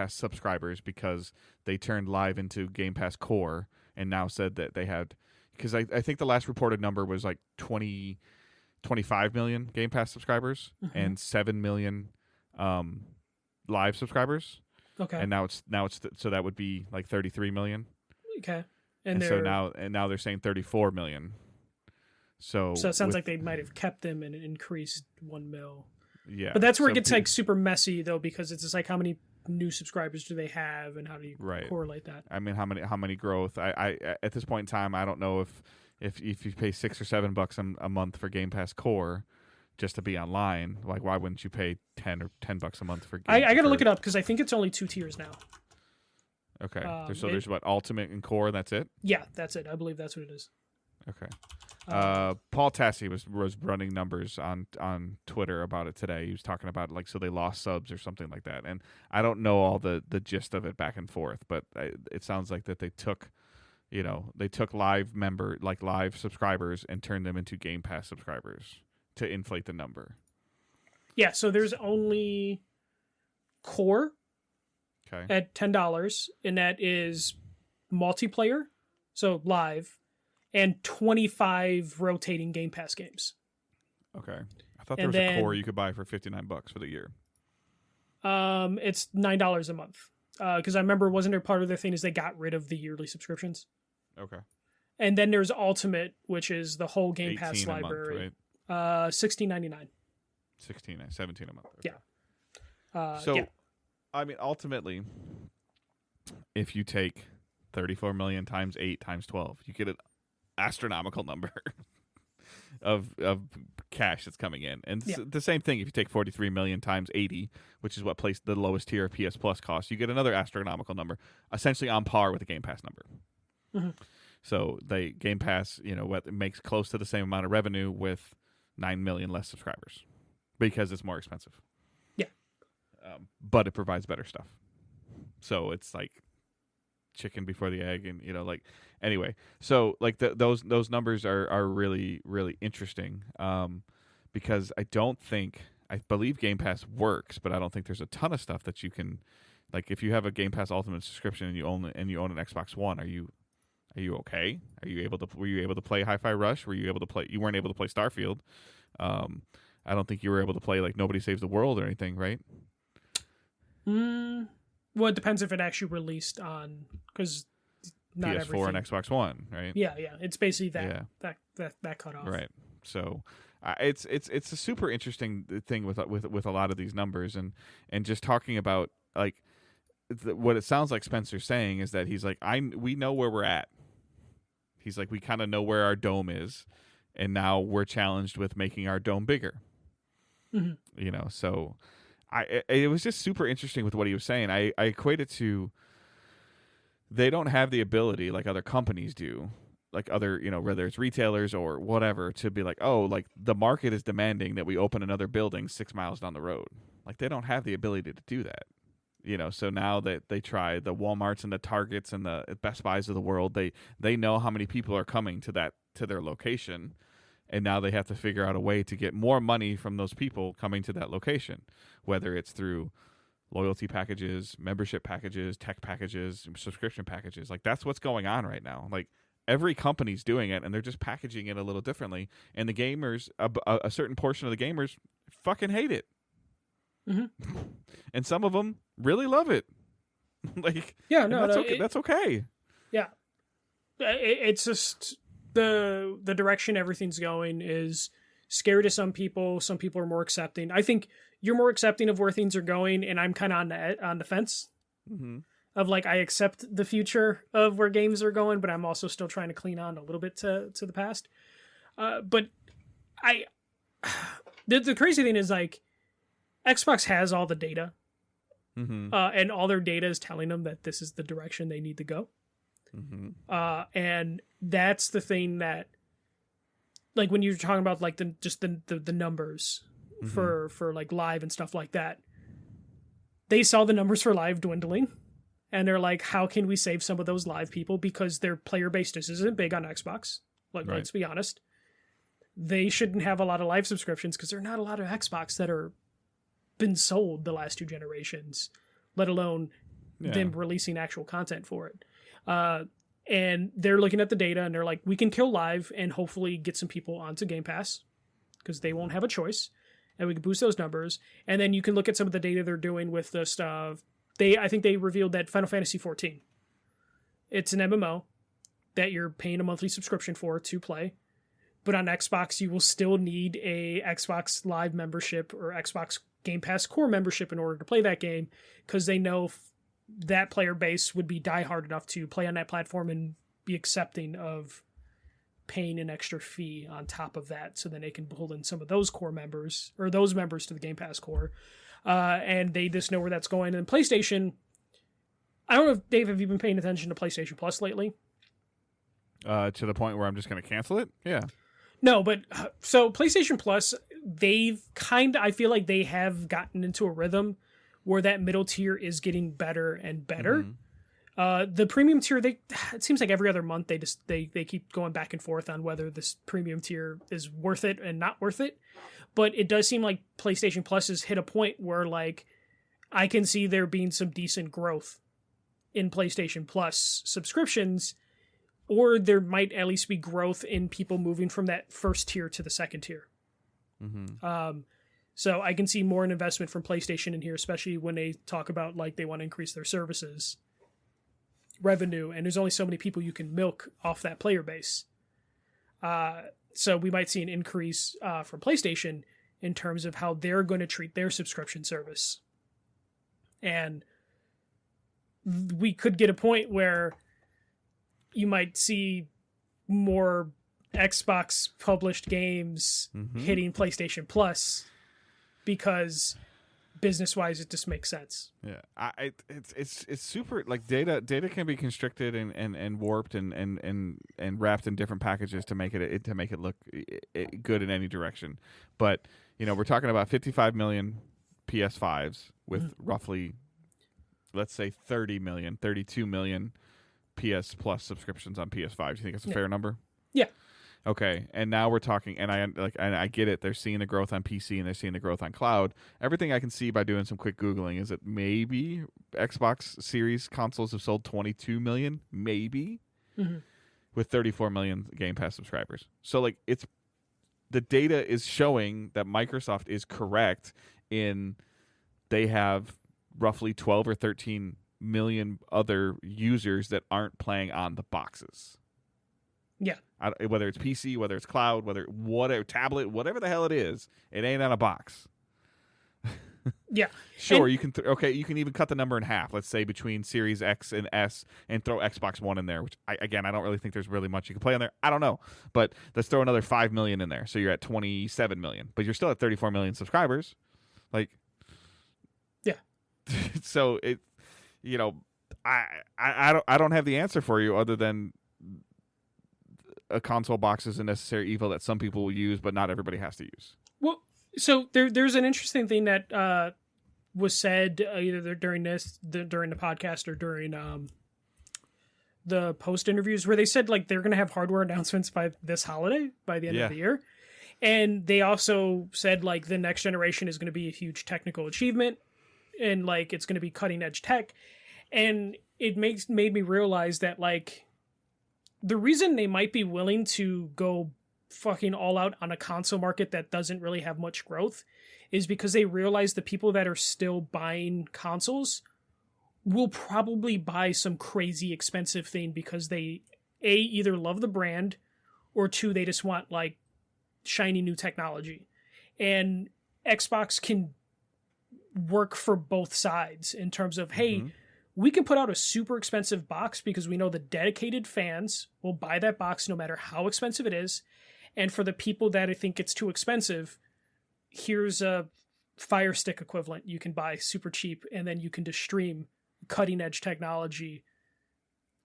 subscribers because they turned live into Game Pass Core and now said that they had, because I think the last reported number was like 25 million Game Pass subscribers and 7 million live subscriburs. Okay. And now it's so that would be like 33 million. Okay. And so now they're saying 34 million. So it sounds like they might have kept them and increased 1 mil. Yeah. But that's where it gets like super messy though, because it's just like how many new subscribers do they have and how do you correlate that? I mean, how many growth? I at this point in time, I don't know if you pay $6 or $7 a month for Game Pass Core just to be online, like why wouldn't you pay $10 a month for Game I got to look it up because I think it's only 2 tiers now. Okay. There's what, Ultimate and Core, that's it? Yeah, that's it. I believe that's what it is. Okay. Paul Tassi was running numbers on Twitter about it today. He was talking about like, so they lost subs or something like that. And I don't know all the gist of it back and forth, but it sounds like that they took live subscribers and turned them into Game Pass subscribers to inflate the number. Yeah. So there's only Core at $10, and that is multiplayer, so live, and 25 rotating Game Pass games. Okay. I thought there was a Core you could buy for $59 for the year. It's $9 a month. Because I remember, wasn't there part of their thing is they got rid of the yearly subscriptions? Okay. And then there's Ultimate, which is the whole Game Pass library. Month, right? $16.99. 17 a month. Okay. Yeah. I mean, ultimately, if you take 34 million times 8 times 12, you get an astronomical number of cash that's coming in. And the same thing if you take 43 million times 80, which is what the lowest tier of PS Plus costs, you get another astronomical number, essentially on par with the Game Pass number. Mm-hmm. So Game Pass, what makes close to the same amount of revenue with 9 million less subscribers because it's more expensive. Yeah. But it provides better stuff. So it's like chicken before the egg, and anyway. So like those numbers are really, really interesting because I believe Game Pass works, but I don't think there's a ton of stuff that you can, like, if you have a Game Pass Ultimate subscription and you own an Xbox One, are you okay? Were you able to play Hi-Fi Rush? You weren't able to play Starfield. I don't think you were able to play like Nobody Saves the World or anything, right? Well, it depends if it actually released on, because not PS4 everything. and Xbox One, right? Yeah. It's basically that cut off. Right. So it's a super interesting thing with a lot of these numbers, and just talking about like what it sounds like Spencer's saying is that he's like, we know where we're at. He's like, we kind of know where our dome is, and now we're challenged with making our dome bigger. Mm-hmm. So it was just super interesting with what he was saying. I equate it to, they don't have the ability like other companies do, like other, whether it's retailers or whatever, to be like, oh, like the market is demanding that we open another building 6 miles down the road. Like they don't have the ability to do that. So now that they try the Walmarts and the Targets and the Best Buys of the world, they know how many people are coming to their location. And now they have to figure out a way to get more money from those people coming to that location, whether it's through loyalty packages, membership packages, tech packages, subscription packages. Like that's what's going on right now. Like every company's doing it, and they're just packaging it a little differently. And the gamers, a certain portion of the gamers, fucking hate it. Mm-hmm. And some of them really love it. Like, yeah, no, that's okay. Yeah, it's just the direction everything's going is scary to some people. Some people are more accepting. I think you're more accepting of where things are going, and I'm kind of on the fence. Mm-hmm. Of like, I accept the future of where games are going, but I'm also still trying to clean on a little bit to the past. But I the crazy thing is like Xbox has all the data, and all their data is telling them that this is the direction they need to go. And that's the thing that, like, when you're talking about like the numbers for like live and stuff like that, they saw the numbers for live dwindling, and they're like, how can we save some of those live people, because their player base just isn't big on Xbox. Like, let's be honest, they shouldn't have a lot of live subscriptions because there are not a lot of Xbox that are been sold the last 2 generations, let alone them releasing actual content for it. And they're looking at the data and they're like, we can kill live and hopefully get some people onto Game Pass because they won't have a choice, and we can boost those numbers. And then you can look at some of the data they're doing with the stuff. I think they revealed that Final Fantasy 14, it's an MMO that you're paying a monthly subscription for to play. But on Xbox, you will still need a Xbox Live membership or Xbox Game Pass Core membership in order to play that game, because they know that player base would be diehard enough to play on that platform and be accepting of paying an extra fee on top of that, so then they can pull in some of those core members or those members to the Game Pass Core. And they just know where that's going. And PlayStation, I don't know if, Dave, have you been paying attention to PlayStation Plus lately? To the point where I'm just going to cancel it? Yeah. No, but so PlayStation Plus, I feel like they have gotten into a rhythm where that middle tier is getting better and better. The premium tier, it seems like every other month they keep going back and forth on whether this premium tier is worth it and not worth it. But it does seem like PlayStation Plus has hit a point where, like, I can see there being some decent growth in PlayStation Plus subscriptions, or there might at least be growth in people moving from that first tier to the second tier. So I can see more an investment from PlayStation in here, especially when they talk about, like, they want to increase their services revenue, and there's only so many people you can milk off that player base. So we might see an increase from PlayStation in terms of how they're going to treat their subscription service. And we could get a point where you might see more Xbox published games hitting PlayStation Plus, because business wise it just makes sense. Yeah, it's super, like, data can be constricted and warped and wrapped in different packages to make it look good in any direction. But we're talking about 55 million PS5s with roughly, let's say 32 million PS Plus subscriptions on PS5. Do you think that's a fair number? Yeah. Okay, and now we're talking, and I get it. They're seeing the growth on PC and they're seeing the growth on cloud. Everything I can see by doing some quick Googling is that maybe Xbox Series consoles have sold 22 million, maybe, with 34 million Game Pass subscribers. So, like, the data is showing that Microsoft is correct in they have roughly 12 or 13 million other users that aren't playing on the boxes. Yeah. Whether it's PC, whether it's cloud, whatever tablet, whatever the hell it is, it ain't on a box. Yeah. Sure, you can you can even cut the number in half, let's say between Series X and S, and throw Xbox One in there, which I don't really think there's really much you can play on there. I don't know. But let's throw another 5 million in there. So you're at 27 million. But you're still at 34 million subscribers. Like, yeah. So it I don't have the answer for you other than a console box is a necessary evil that some people will use, but not everybody has to use. Well, so there's an interesting thing that was said either during the podcast or during the post interviews, where they said, like, they're going to have hardware announcements by this holiday, by the end of the year. And they also said, like, the next generation is going to be a huge technical achievement, and, like, it's going to be cutting edge tech. And it made me realize that, like, the reason they might be willing to go fucking all out on a console market that doesn't really have much growth is because they realize the people that are still buying consoles will probably buy some crazy expensive thing because they either love the brand, or 2, they just want, like, shiny new technology. And Xbox can work for both sides in terms of, hey, we can put out a super expensive box because we know the dedicated fans will buy that box no matter how expensive it is. And for the people that I think it's too expensive, here's a Fire Stick equivalent you can buy super cheap, and then you can just stream cutting edge technology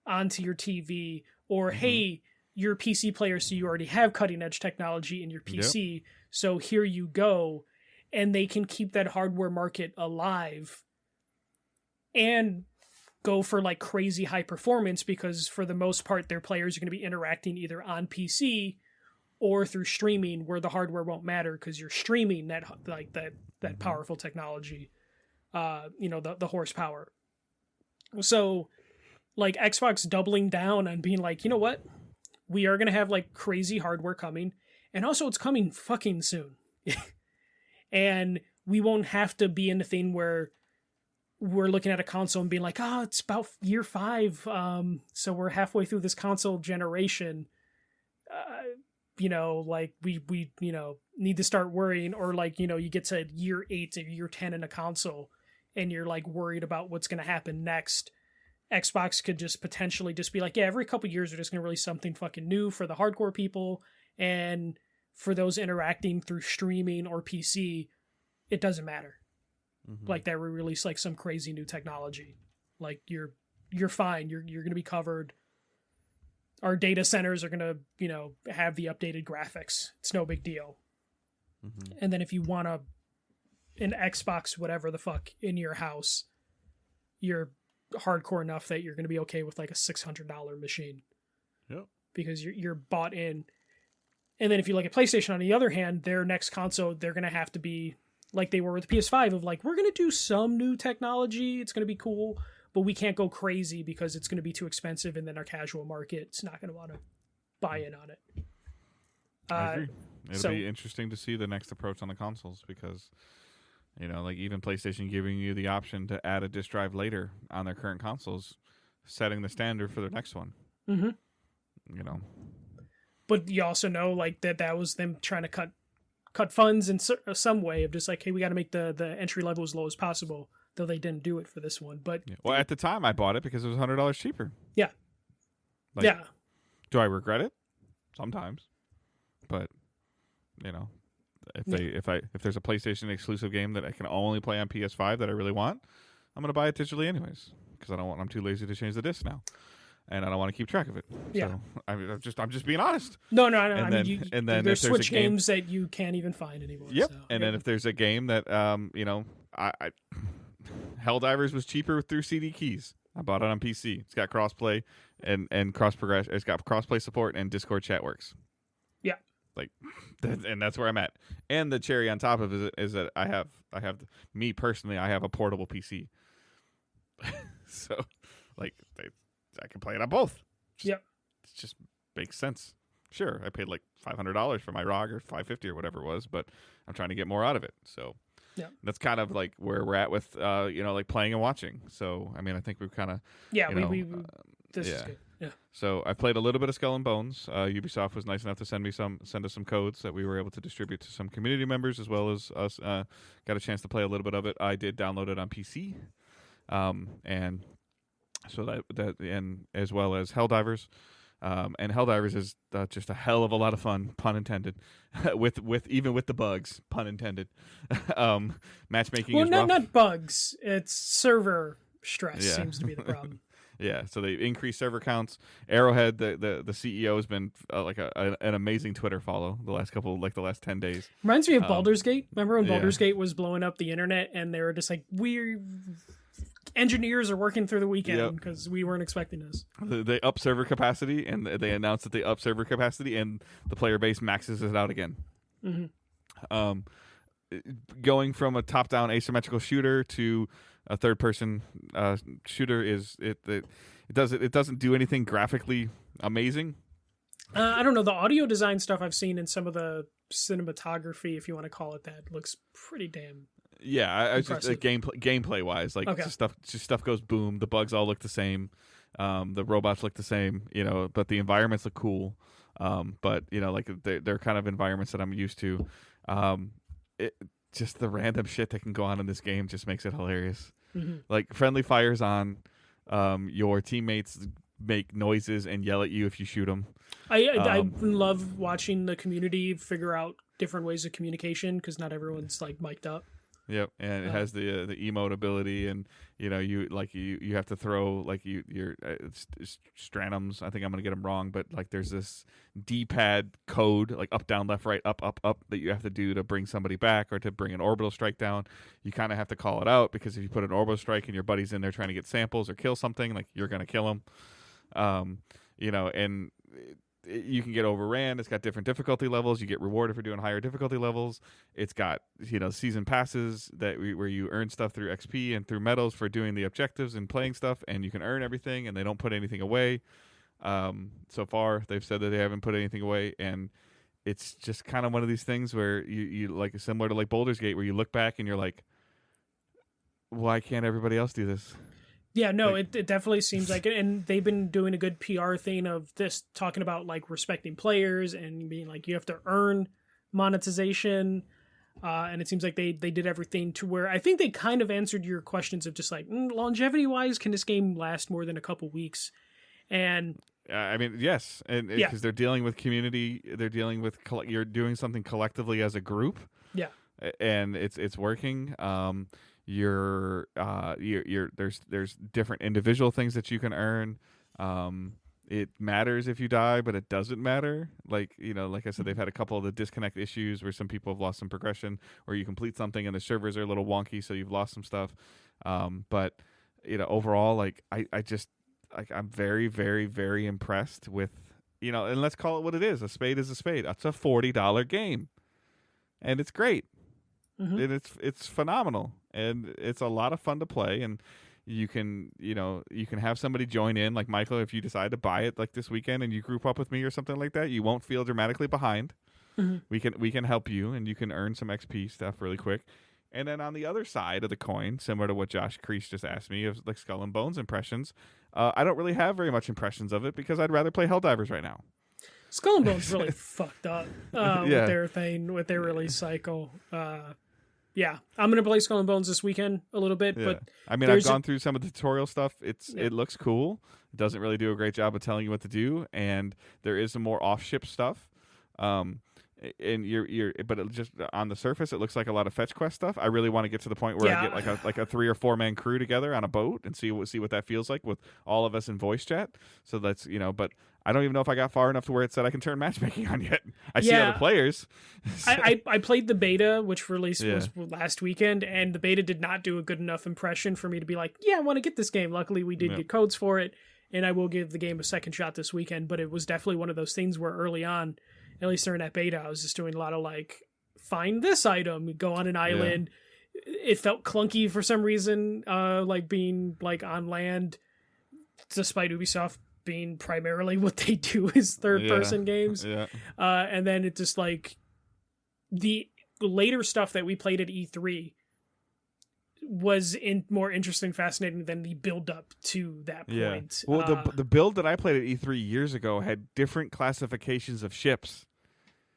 onto your TV. Or, hey, you're a PC player, so you already have cutting edge technology in your PC. So here you go. And they can keep that hardware market alive and go for like crazy high performance, because for the most part, their players are going to be interacting either on PC or through streaming, where the hardware won't matter because you're streaming that powerful technology, the horsepower. So like Xbox doubling down on being like, you know what? We are going to have like crazy hardware coming, and also it's coming fucking soon. And we won't have to be in the thing where we're looking at a console and being like, oh, it's about year 5. So we're halfway through this console generation. Like we need to start worrying, or like, you get to year 8 or year 10 in a console and you're like worried about what's going to happen next. Xbox could just potentially just be like, yeah, every couple years we're just going to release something fucking new for the hardcore people. And for those interacting through streaming or PC, it doesn't matter. Like that we release like some crazy new technology. Like you're fine. You're going to be covered. Our data centers are going to, have the updated graphics. It's no big deal. And then if you want an Xbox, whatever the fuck, in your house, you're hardcore enough that you're going to be okay with like a $600 machine. Yep. Because you're bought in. And then if you look at PlayStation, on the other hand, their next console, they're going to have to be like they were with the PS5 of like, we're going to do some new technology. It's going to be cool, but we can't go crazy because it's going to be too expensive. And then our casual market's not going to want to buy in on it. I agree. It'll be interesting to see the next approach on the consoles, because, like even PlayStation giving you the option to add a disk drive later on their current consoles, setting the standard for their next one. But you also know like that was them trying to cut funds in some way of just like, hey, we got to make the entry level as low as possible, though they didn't do it for this one. But well, at the time I bought it because it was $100 cheaper. Yeah. Do I regret it? Sometimes. But if there's a PlayStation exclusive game that I can only play on PS5 that I really want, I'm gonna buy it digitally anyways, because I'm too lazy to change the disc now. And I don't want to keep track of it. Yeah. So I'm just being honest. No. And then there's Switch games that you can't even find anymore. Yep. So, then if there's a game that I Helldivers was cheaper through CD keys. I bought it on PC. It's got crossplay and cross progression. It's got crossplay support, and Discord chat works. Yeah. And that's where I'm at. And the cherry on top of it is that I have me personally, I have a portable PC. So I can play it on both. It just makes sense. Sure, I paid like $500 for my ROG or $550 or whatever it was, but I'm trying to get more out of it. So that's kind of like where we're at with like playing and watching. So I mean, I think we've kind of this is good. Yeah. So I played a little bit of Skull and Bones. Ubisoft was nice enough to send us some codes that we were able to distribute to some community members, as well as us. Got a chance to play a little bit of it. I did download it on PC, and so that and as well as Helldivers. And Helldivers is just a hell of a lot of fun, pun intended, with even with the bugs, pun intended. Matchmaking is rough. Not bugs. It's server stress seems to be the problem. Yeah, so they increased server counts. Arrowhead, the CEO, has been an amazing Twitter follow the last 10 days. Reminds me of Baldur's Gate. Remember when Baldur's Gate was blowing up the internet, and they were just like, engineers are working through the weekend because we weren't expecting this. They up server capacity, and they announced that they up server capacity, and the player base maxes it out again. Going from a top-down asymmetrical shooter to a third-person shooter it doesn't do anything graphically amazing. I don't know. The audio design stuff I've seen in some of the cinematography, if you want to call it that, looks pretty damn. Yeah, I just gameplay wise, stuff goes boom. The bugs all look the same. The robots look the same. But the environments look cool. But they're kind of environments that I'm used to. Just the random shit that can go on in this game just makes it hilarious. Like friendly fires on, your teammates make noises and yell at you if you shoot them. I love watching the community figure out different ways of communication because not everyone's like mic'd up. Yep, and it has the emote ability, and you have to throw like your it's stranums. I think I'm gonna get them wrong, but like there's this D-pad code like up down left right up that you have to do to bring somebody back or to bring an orbital strike down. You kind of have to call it out because if you put an orbital strike and your buddy's in there trying to get samples or kill something, like you're gonna kill him. And you can get overran. It's got different difficulty levels. You get rewarded for doing higher difficulty levels. It's got season passes where you earn stuff through XP and through medals for doing the objectives and playing stuff, and you can earn everything, and they don't put anything away. So far, they've said that they haven't put anything away, and it's just kind of one of these things where you like similar to like Baldur's Gate, where you look back and you're like, why can't everybody else do this? Yeah, no, it definitely seems like it. And they've been doing a good PR thing of this, talking about like respecting players and being like, you have to earn monetization. And it seems like they did everything to where I think they kind of answered your questions of just like longevity wise, can this game last more than a couple weeks? And I mean, yes. And because they're dealing with community, they're dealing with, you're doing something collectively as a group. Yeah. And it's working. You're there's different individual things that you can earn. It matters if you die, but it doesn't matter. Like I said, they've had a couple of the disconnect issues where some people have lost some progression, or you complete something and the servers are a little wonky, so you've lost some stuff. But overall, like I just like I'm very, very, very impressed with and let's call it what it is. A spade is a spade. It's a $40 game, and it's great. Mm-hmm. And it's phenomenal, and it's a lot of fun to play, and you can have somebody join in, like Michael, if you decide to buy it like this weekend and you group up with me or something like that, you won't feel dramatically behind. Mm-hmm. We can help you, and you can earn some XP stuff really quick. And then on the other side of the coin, similar to what Josh Kreese just asked me of like Skull and Bones impressions, I don't really have very much impressions of it because I'd rather play Helldivers right now. Skull and Bones really fucked up with their thing, with their release cycle. Yeah, I'm gonna play Skull and Bones this weekend a little bit, but I mean, I've gone through some of the tutorial stuff. It looks cool. It doesn't really do a great job of telling you what to do, and there is some more off-ship stuff. And but it just on the surface, it looks like a lot of fetch quest stuff. I really want to get to the point where I get like a 3 or 4 man crew together on a boat and see what that feels like with all of us in voice chat. So that's but I don't even know if I got far enough to where it said I can turn matchmaking on yet. I see other players. So. I played the beta, which released was last weekend, and the beta did not do a good enough impression for me to be like, yeah, I want to get this game. Luckily, we did get codes for it, and I will give the game a second shot this weekend. But it was definitely one of those things where early on, at least during that beta, I was just doing a lot of like, find this item, go on an island. It felt clunky for some reason, like being like on land, despite Ubisoft being primarily what they do is third-person games. And then it just like the later stuff that we played at E3 was more interesting, fascinating than the build-up to that point. Well, the build that I played at E3 years ago had different classifications of ships.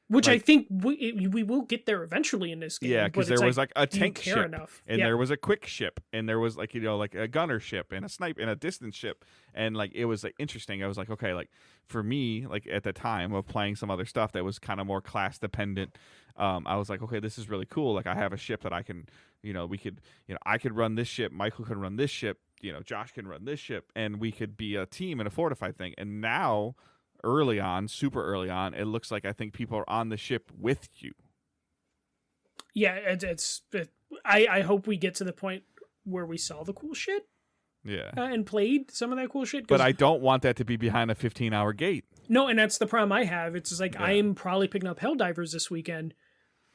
Which I think we will get there eventually in this game. Yeah, because there was like a tank ship, enough? And there was a quick ship, and there was like like a gunner ship, and a snipe, and a distance ship, and like it was like interesting. I was like, okay, like for me, like at the time of playing some other stuff that was kind of more class dependent, I was like, okay, this is really cool. Like I have a ship that I can, we could, I could run this ship, Michael could run this ship, Josh can run this ship, and we could be a team in a fortified thing. And now, super early on, it looks like I think people are on the ship with you. Yeah, I hope we get to the point where we saw the cool shit. Yeah. And played some of that cool shit. But I don't want that to be behind a 15-hour gate. No, and that's the problem I have. It's just like I am probably picking up Helldivers this weekend,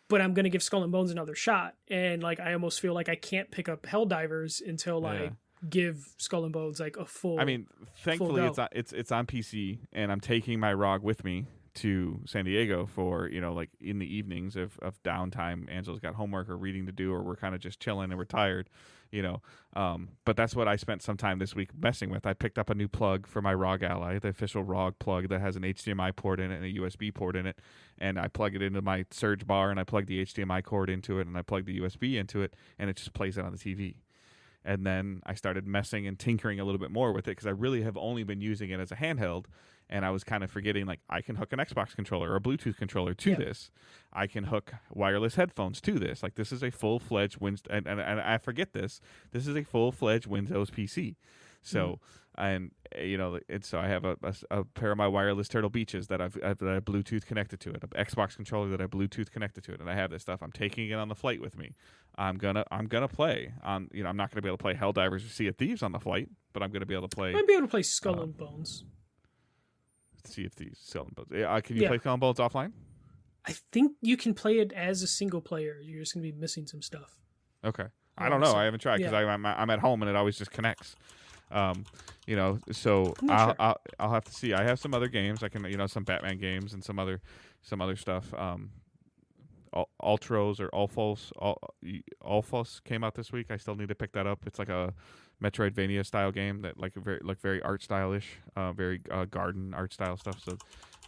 but I'm going to give Skull and Bones another shot. And like I almost feel like I can't pick up Helldivers until I give Skull and Bones like a full. I mean, thankfully it's on PC, and I'm taking my ROG with me to San Diego for like in the evenings of downtime. Angela's got homework or reading to do, or we're kind of just chilling and we're tired, but that's what I spent some time this week messing with. I picked up a new plug for my ROG Ally, the official ROG plug that has an HDMI port in it and a USB port in it, and I plug it into my Surge bar, and I plug the HDMI cord into it, and I plug the USB into it, and it just plays it on the TV. And then I started messing and tinkering a little bit more with it because I really have only been using it as a handheld. And I was kind of forgetting, like, I can hook an Xbox controller or a Bluetooth controller to this. I can hook wireless headphones to this. Like, this is a full-fledged Windows, and I forget this. This is a full-fledged Windows PC. So, and so I have a pair of my wireless Turtle Beaches that I've Bluetooth connected to it, an Xbox controller that I Bluetooth connected to it, and I have this stuff. I'm taking it on the flight with me. I'm gonna play on. I'm not gonna be able to play Helldivers or Sea of Thieves on the flight, but I'm gonna be able to play. I might be able to play Skull and Bones. Sea of Thieves, Skull and Bones. Can you play Skull and Bones offline? I think you can play it as a single player. You're just gonna be missing some stuff. Okay, I don't know. I haven't tried because I'm at home and it always just connects. So I'll have to see. I have some other games. I can, some Batman games and some other stuff. Ultros or Ulfos came out this week. I still need to pick that up. It's like a Metroidvania style game that very art stylish, very garden art style stuff. So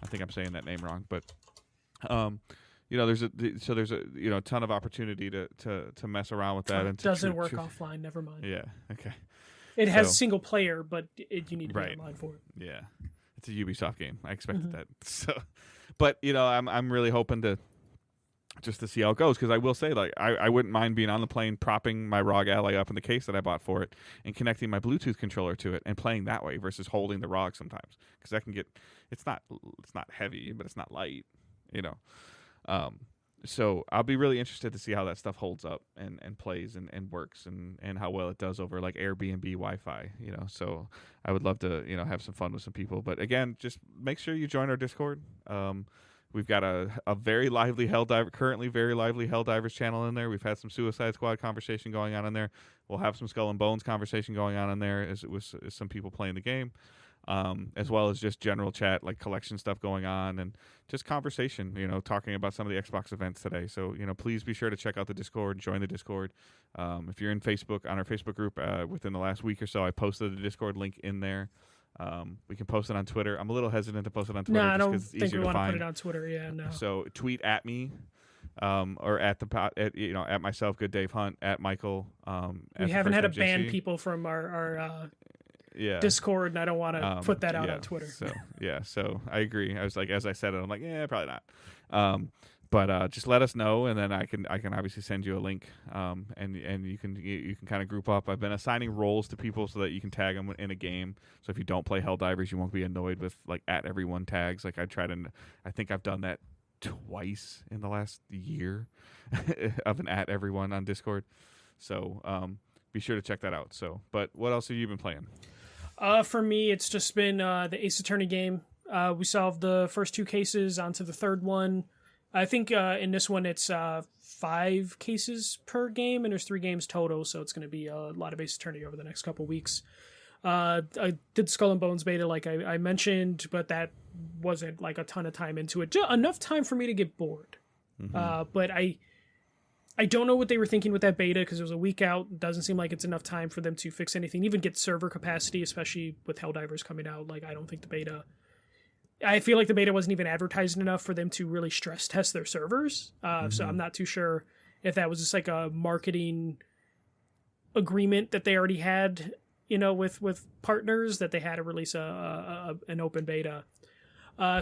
I think I'm saying that name wrong, but there's a ton of opportunity to mess around with that. And doesn't work offline. Never mind. Yeah. Okay. It has single player, but you need to be online for it. Yeah, it's a Ubisoft game. I expected that. So, but I'm really hoping to see how it goes, because I will say, like, I wouldn't mind being on the plane, propping my ROG Ally up in the case that I bought for it, and connecting my Bluetooth controller to it and playing that way versus holding the ROG sometimes, because that can get it's not heavy, but it's not light, So I'll be really interested to see how that stuff holds up and plays and works and how well it does over like Airbnb Wi-Fi, So I would love to, have some fun with some people. But again, just make sure you join our Discord. We've got a very lively currently very lively Helldivers channel in there. We've had some Suicide Squad conversation going on in there. We'll have some Skull and Bones conversation going on in there as some people playing the game. As well as just general chat, like collection stuff going on, and just conversation, talking about some of the Xbox events today. So, please be sure to check out the Discord, join the Discord. If you're in Facebook, on our Facebook group, within the last week or so, I posted the Discord link in there. We can post it on Twitter. I'm a little hesitant to post it on Twitter. No, I don't it's think we want to put find. it on Twitter. Yeah, no. So tweet at me, or at myself, Good Dave Hunt, at Michael. We haven't had to ban people from our Discord, and I don't want to put that out on Twitter. So I agree. I was like, as I said it, I'm like, probably not. But just let us know, and then I can obviously send you a link, and you can kind of group up. I've been assigning roles to people so that you can tag them in a game. So if you don't play Helldivers, you won't be annoyed with like at everyone tags. Like I think I've done that twice in the last year of an at everyone on Discord. So be sure to check that out. So, but what else have you been playing? For me, it's just been the Ace Attorney game. We solved the first 2 cases, onto the third one. I think in this one it's 5 cases per game, and there's 3 games total, so it's going to be a lot of Ace Attorney over the next couple weeks. I did Skull and Bones beta, like I mentioned, but that wasn't like a ton of time into it. Just enough time for me to get bored. But I don't know what they were thinking with that beta, because it was a week out. It doesn't seem like it's enough time for them to fix anything, even get server capacity, especially with Helldivers coming out. Like, I don't think I feel like the beta wasn't even advertised enough for them to really stress test their servers. So I'm not too sure if that was just like a marketing agreement that they already had, with partners, that they had to release an open beta.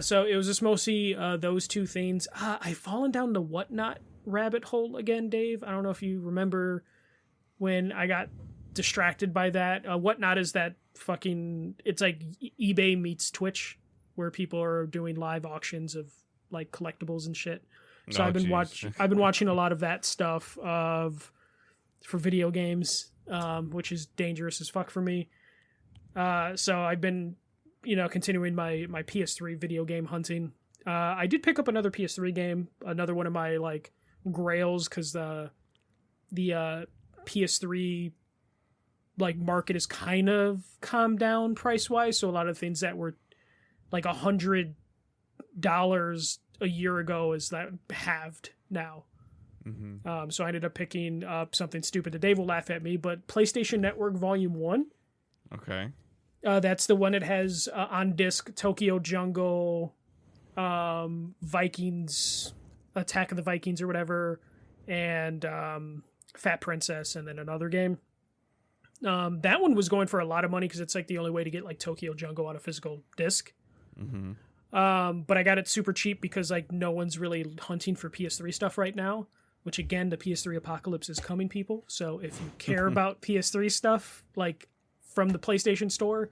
So it was just mostly those 2 things. I've fallen down the Whatnot rabbit hole again, Dave. I don't know if you remember when I got distracted by that. Whatnot is that it's like eBay meets Twitch, where people are doing live auctions of like collectibles and shit. So I've been watching a lot of that stuff for video games, which is dangerous as fuck for me. So I've been, continuing my PS3 video game hunting. I did pick up another PS3 game, another one of my like grails, because the PS3 like market is kind of calmed down price wise. So a lot of things that were like $100 a year ago is that halved now. So I ended up picking up something stupid that Dave will laugh at me, but PlayStation Network Volume 1. Okay. That's the one that has on disc Tokyo Jungle, Vikings, Attack of the Vikings or whatever, and Fat Princess, and then another game. That one was going for a lot of money because it's like the only way to get like Tokyo Jungle on a physical disc. Mm-hmm. But I got it super cheap because like no one's really hunting for PS3 stuff right now. Which again, the PS3 apocalypse is coming, people. So if you care about PS3 stuff, like from the PlayStation Store,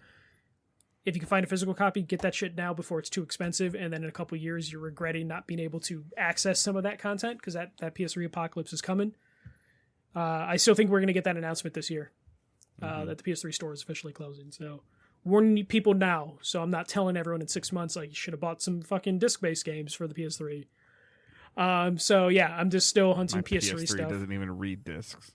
if you can find a physical copy, get that shit now before it's too expensive. And then in a couple of years, you're regretting not being able to access some of that content because that PS3 apocalypse is coming. I still think we're going to get that announcement this year that the PS3 store is officially closing. So warning people now. So I'm not telling everyone in 6 months like you should have bought some fucking disc-based games for the PS3. So yeah, I'm just still hunting PS3 stuff. Doesn't even read discs.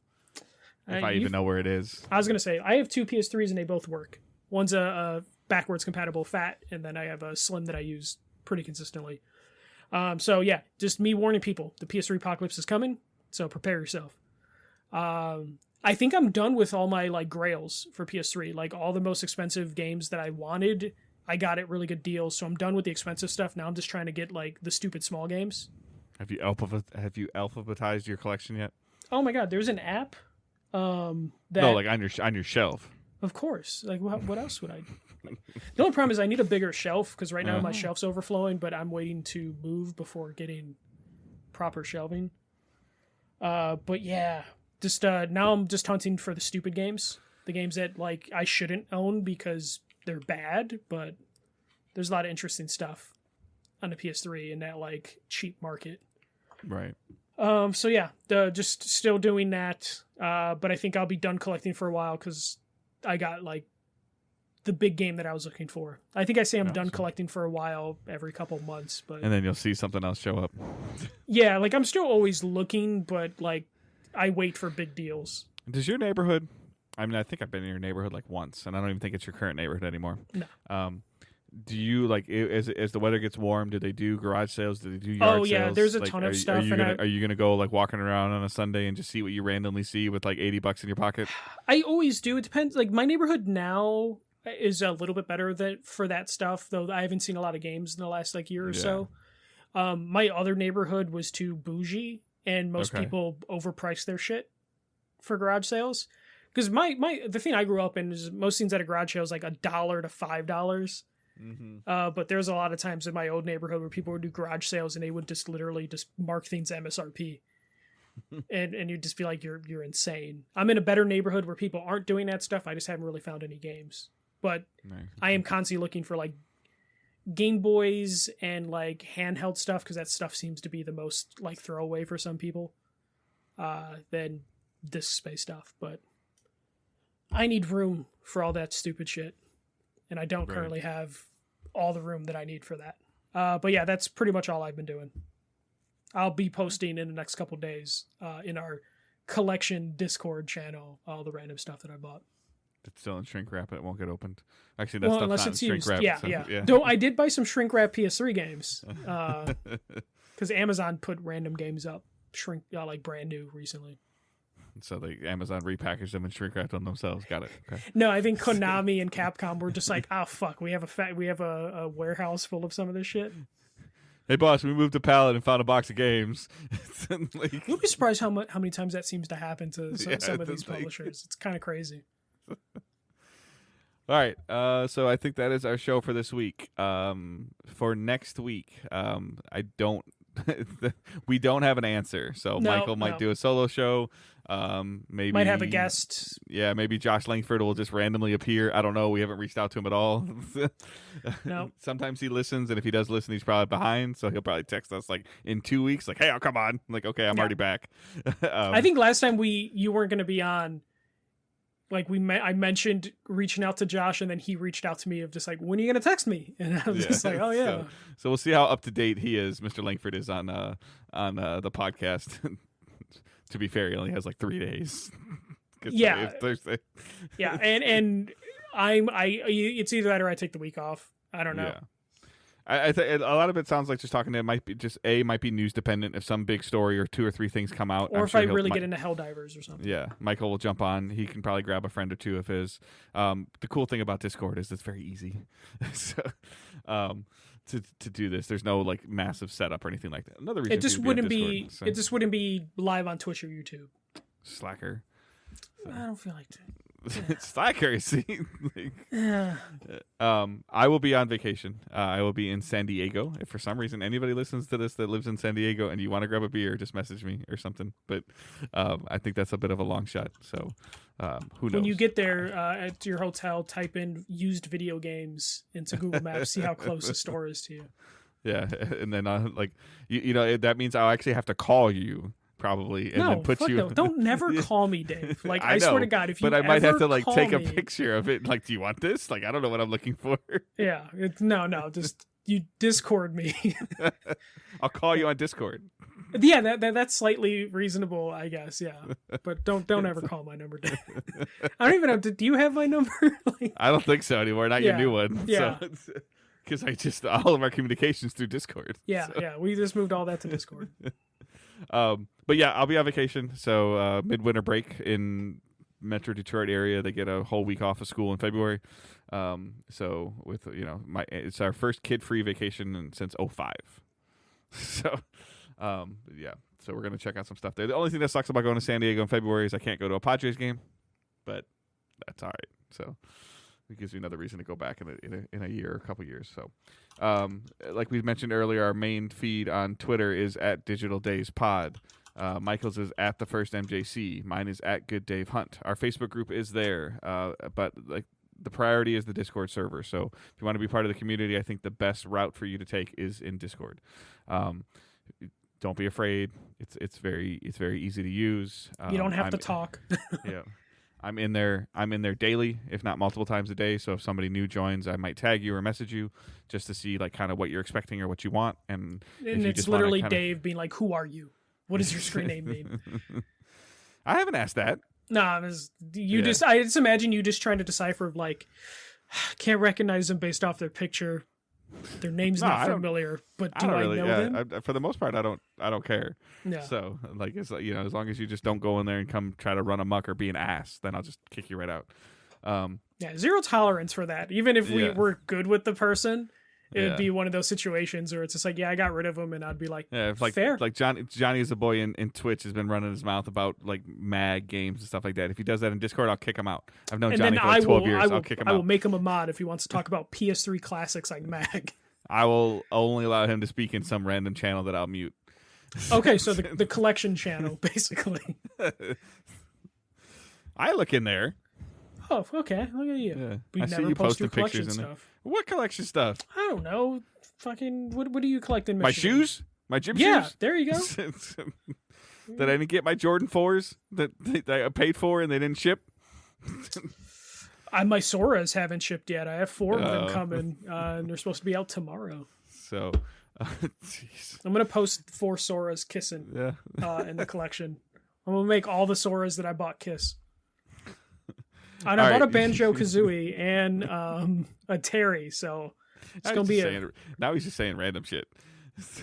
If I even know where it is. I was gonna say I have 2 PS3s and they both work. One's a backwards compatible fat, and then I have a slim that I use pretty consistently. So yeah, just me warning people: the PS3 apocalypse is coming. So prepare yourself. I think I'm done with all my like grails for PS3. Like all the most expensive games that I wanted, I got at really good deals. So I'm done with the expensive stuff. Now I'm just trying to get like the stupid small games. Have you alphabetized your collection yet? Oh my god, there's an app. No, like on your shelf. Of course. Like what else would I? The only problem is I need a bigger shelf because right now my shelf's overflowing, but I'm waiting to move before getting proper shelving. But yeah, just now I'm just hunting for the stupid games, the games that like I shouldn't own because they're bad, but there's a lot of interesting stuff on the PS3 in that like cheap market. Right. So yeah, just still doing that. But I think I'll be done collecting for a while because I got like the big game that I was looking for. I think I say I'm done collecting for a while every couple months, but and then you'll see something else show up. Yeah, like I'm still always looking, but like I wait for big deals. Does your neighborhood? I mean, I think I've been in your neighborhood like once, and I don't even think it's your current neighborhood anymore. No. Do you like as the weather gets warm? Do they do garage sales? Do they do yard sales? Oh yeah, there's a ton of stuff. Are you gonna go like walking around on a Sunday and just see what you randomly see with like $80 in your pocket? I always do. It depends. Like my neighborhood now is a little bit better for that stuff, though. I haven't seen a lot of games in the last like year or so. My other neighborhood was too bougie, and most people overprice their shit for garage sales. Because the thing I grew up in is most things at a garage sale is like $1 to $5. Mm-hmm. But there's a lot of times in my old neighborhood where people would do garage sales and they would just literally just mark things MSRP, and you'd just be like, you're insane. I'm in a better neighborhood where people aren't doing that stuff. I just haven't really found any games, but nice. I am constantly looking for like Game Boys and like handheld stuff because that stuff seems to be the most like throwaway for some people than disc space stuff. But I need room for all that stupid shit. And I don't currently have all the room that I need for that. But yeah, that's pretty much all I've been doing. I'll be posting in the next couple days in our collection Discord channel all the random stuff that I bought. It's still in shrink wrap. It won't get opened. Actually, that stuff's not in shrink wrap. Yeah. Though I did buy some shrink wrap PS3 games because Amazon put random games up like brand new recently. So Amazon repackaged them and shrink wrapped them themselves. Got it. Okay. No, I think Konami and Capcom were just like, oh fuck, we have a warehouse full of some of this shit. Hey boss, we moved to Pallet and found a box of games. Like, you'll be surprised how many times that seems to happen to some of these publishers. It's kind of crazy. All right, so I think that is our show for this week. For next week, we don't have an answer. So Michael might do a solo show. Maybe might have a guest. Yeah, maybe Josh Langford will just randomly appear. I don't know. We haven't reached out to him at all. No. Sometimes he listens, and if he does listen, he's probably behind. So he'll probably text us like in 2 weeks, like, "Hey, I'll come on." I'm like, okay, I'm already back. I think last time you weren't going to be on. Like I mentioned reaching out to Josh, and then he reached out to me of just like, when are you going to text me? And I was just like, oh yeah. So we'll see how up to date he is. Mr. Langford is on the podcast. To be fair, he only has like 3 days. Yeah. Thursday. Yeah, and it's either that or I take the week off. I don't know. Yeah. I think a lot of it sounds like just talking to it might be news dependent. If some big story or 2 or 3 things come out, or if I really get into Helldivers or something. Yeah, Michael will jump on. He can probably grab a friend or 2 of his. The cool thing about Discord is it's very easy. So, to do this, there's no like massive setup or anything like that. Another reason it just wouldn't be live on Twitch or YouTube. Slacker. So. I don't feel like it. it's accuracy. Like, Yeah. I will be on vacation. I will be in San Diego. If for some reason anybody listens to this that lives in San Diego and you want to grab a beer, just message me or something. But I think that's a bit of a long shot. So who knows? When you get there at your hotel, type in used video games into Google Maps, see how close the store is to you. Yeah, and then like you know that means I'll actually have to call you. Probably and then put you. No. Don't never call me, Dave. Like I know, swear to God, if you but I might have to like call take a me, picture of it. Like, do you want this? Like, I don't know what I'm looking for. Yeah, no, just you Discord me. I'll call you on Discord. Yeah, that's slightly reasonable, I guess. Yeah, but don't ever call my number, Dave. I don't even have to. Do you have my number? Like, I don't think so anymore. Not your new one. Yeah. Because I just all of our communications through Discord. Yeah, so. yeah. We just moved all that to Discord. But yeah, I'll be on vacation. So midwinter break in Metro Detroit area. They get a whole week off of school in February. So with it's our first kid-free vacation since 2005. So yeah. So we're gonna check out some stuff there. The only thing that sucks about going to San Diego in February is I can't go to a Padres game, but that's all right. So it gives me another reason to go back in a year or a couple years. So, like we mentioned earlier, our main feed on Twitter is at Digital Days Pod. Michael's is at the first MJC. Mine is at Good Dave Hunt. Our Facebook group is there, but like the priority is the Discord server. So if you want to be part of the community, I think the best route for you to take is in Discord. Don't be afraid. It's very easy to use. You don't have to talk. Yeah. I'm in there daily, if not multiple times a day. So if somebody new joins, I might tag you or message you just to see like kind of what you're expecting or what you want. And it's literally Dave being like, "Who are you? What does your screen name mean?" I haven't asked that. No, I just imagine you just trying to decipher like, can't recognize them based off their picture. Their name's not familiar, but do I know them? For the most part, I don't care. Yeah. So like it's like, as long as you just don't go in there and come try to run amok or be an ass, then I'll just kick you right out. Yeah, zero tolerance for that. Even if we were good with the person, it would be one of those situations where it's just like, yeah, I got rid of him, and I'd be like, yeah, if like fair. Like Johnny is a boy in Twitch has been running his mouth about like mag games and stuff like that. If he does that in Discord, I'll kick him out. I've known Johnny for like 12 years. I'll kick him out. I will make him a mod if he wants to talk about PS3 classics like mag. I will only allow him to speak in some random channel that I'll mute. Okay, so the collection channel, basically. I look in there. Oh, okay. Look at you. Yeah. We I never see you post your posting collection pictures in there. stuff. What collection stuff? I don't know. Fucking, what do you collect in My Michigan? shoes? My gym shoes? Yeah, there you go. That I didn't get my Jordan 4s that I paid for and they didn't ship? My Soras haven't shipped yet. I have 4 of them coming, and they're supposed to be out tomorrow. So, I'm going to post 4 Soras kissing in the collection. I'm going to make all the Soras that I bought kiss. And I bought a Banjo-Kazooie and a Terry, so it's going to be now he's just saying random shit.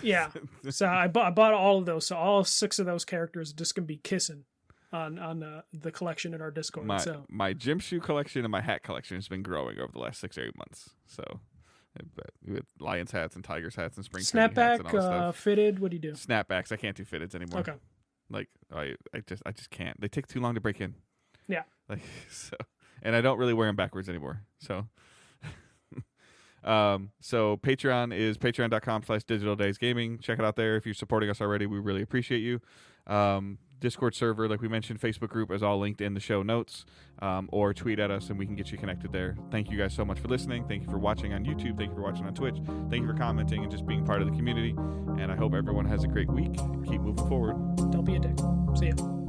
Yeah. So I bought all of those. So all 6 of those characters are just going to be kissing on the collection in our Discord. My gym shoe collection and my hat collection has been growing over the last 6 or 8 months. So with Lions hats and Tigers hats and spring training hats and all that stuff. Fitted, what do you do? Snapbacks. I can't do fitteds anymore. Okay. Like I just can't. They take too long to break in. Yeah. Like so, and I don't really wear them backwards anymore. So so Patreon is patreon.com/digitaldaysgaming. Check it out there. If you're supporting us already, we really appreciate you. Discord server, like we mentioned, Facebook group is all linked in the show notes, or tweet at us and we can get you connected there. Thank you guys so much for listening. Thank you for watching on YouTube. Thank you for watching on Twitch. Thank you for commenting and just being part of the community. And I hope everyone has a great week and keep moving forward. Don't be a dick. See ya.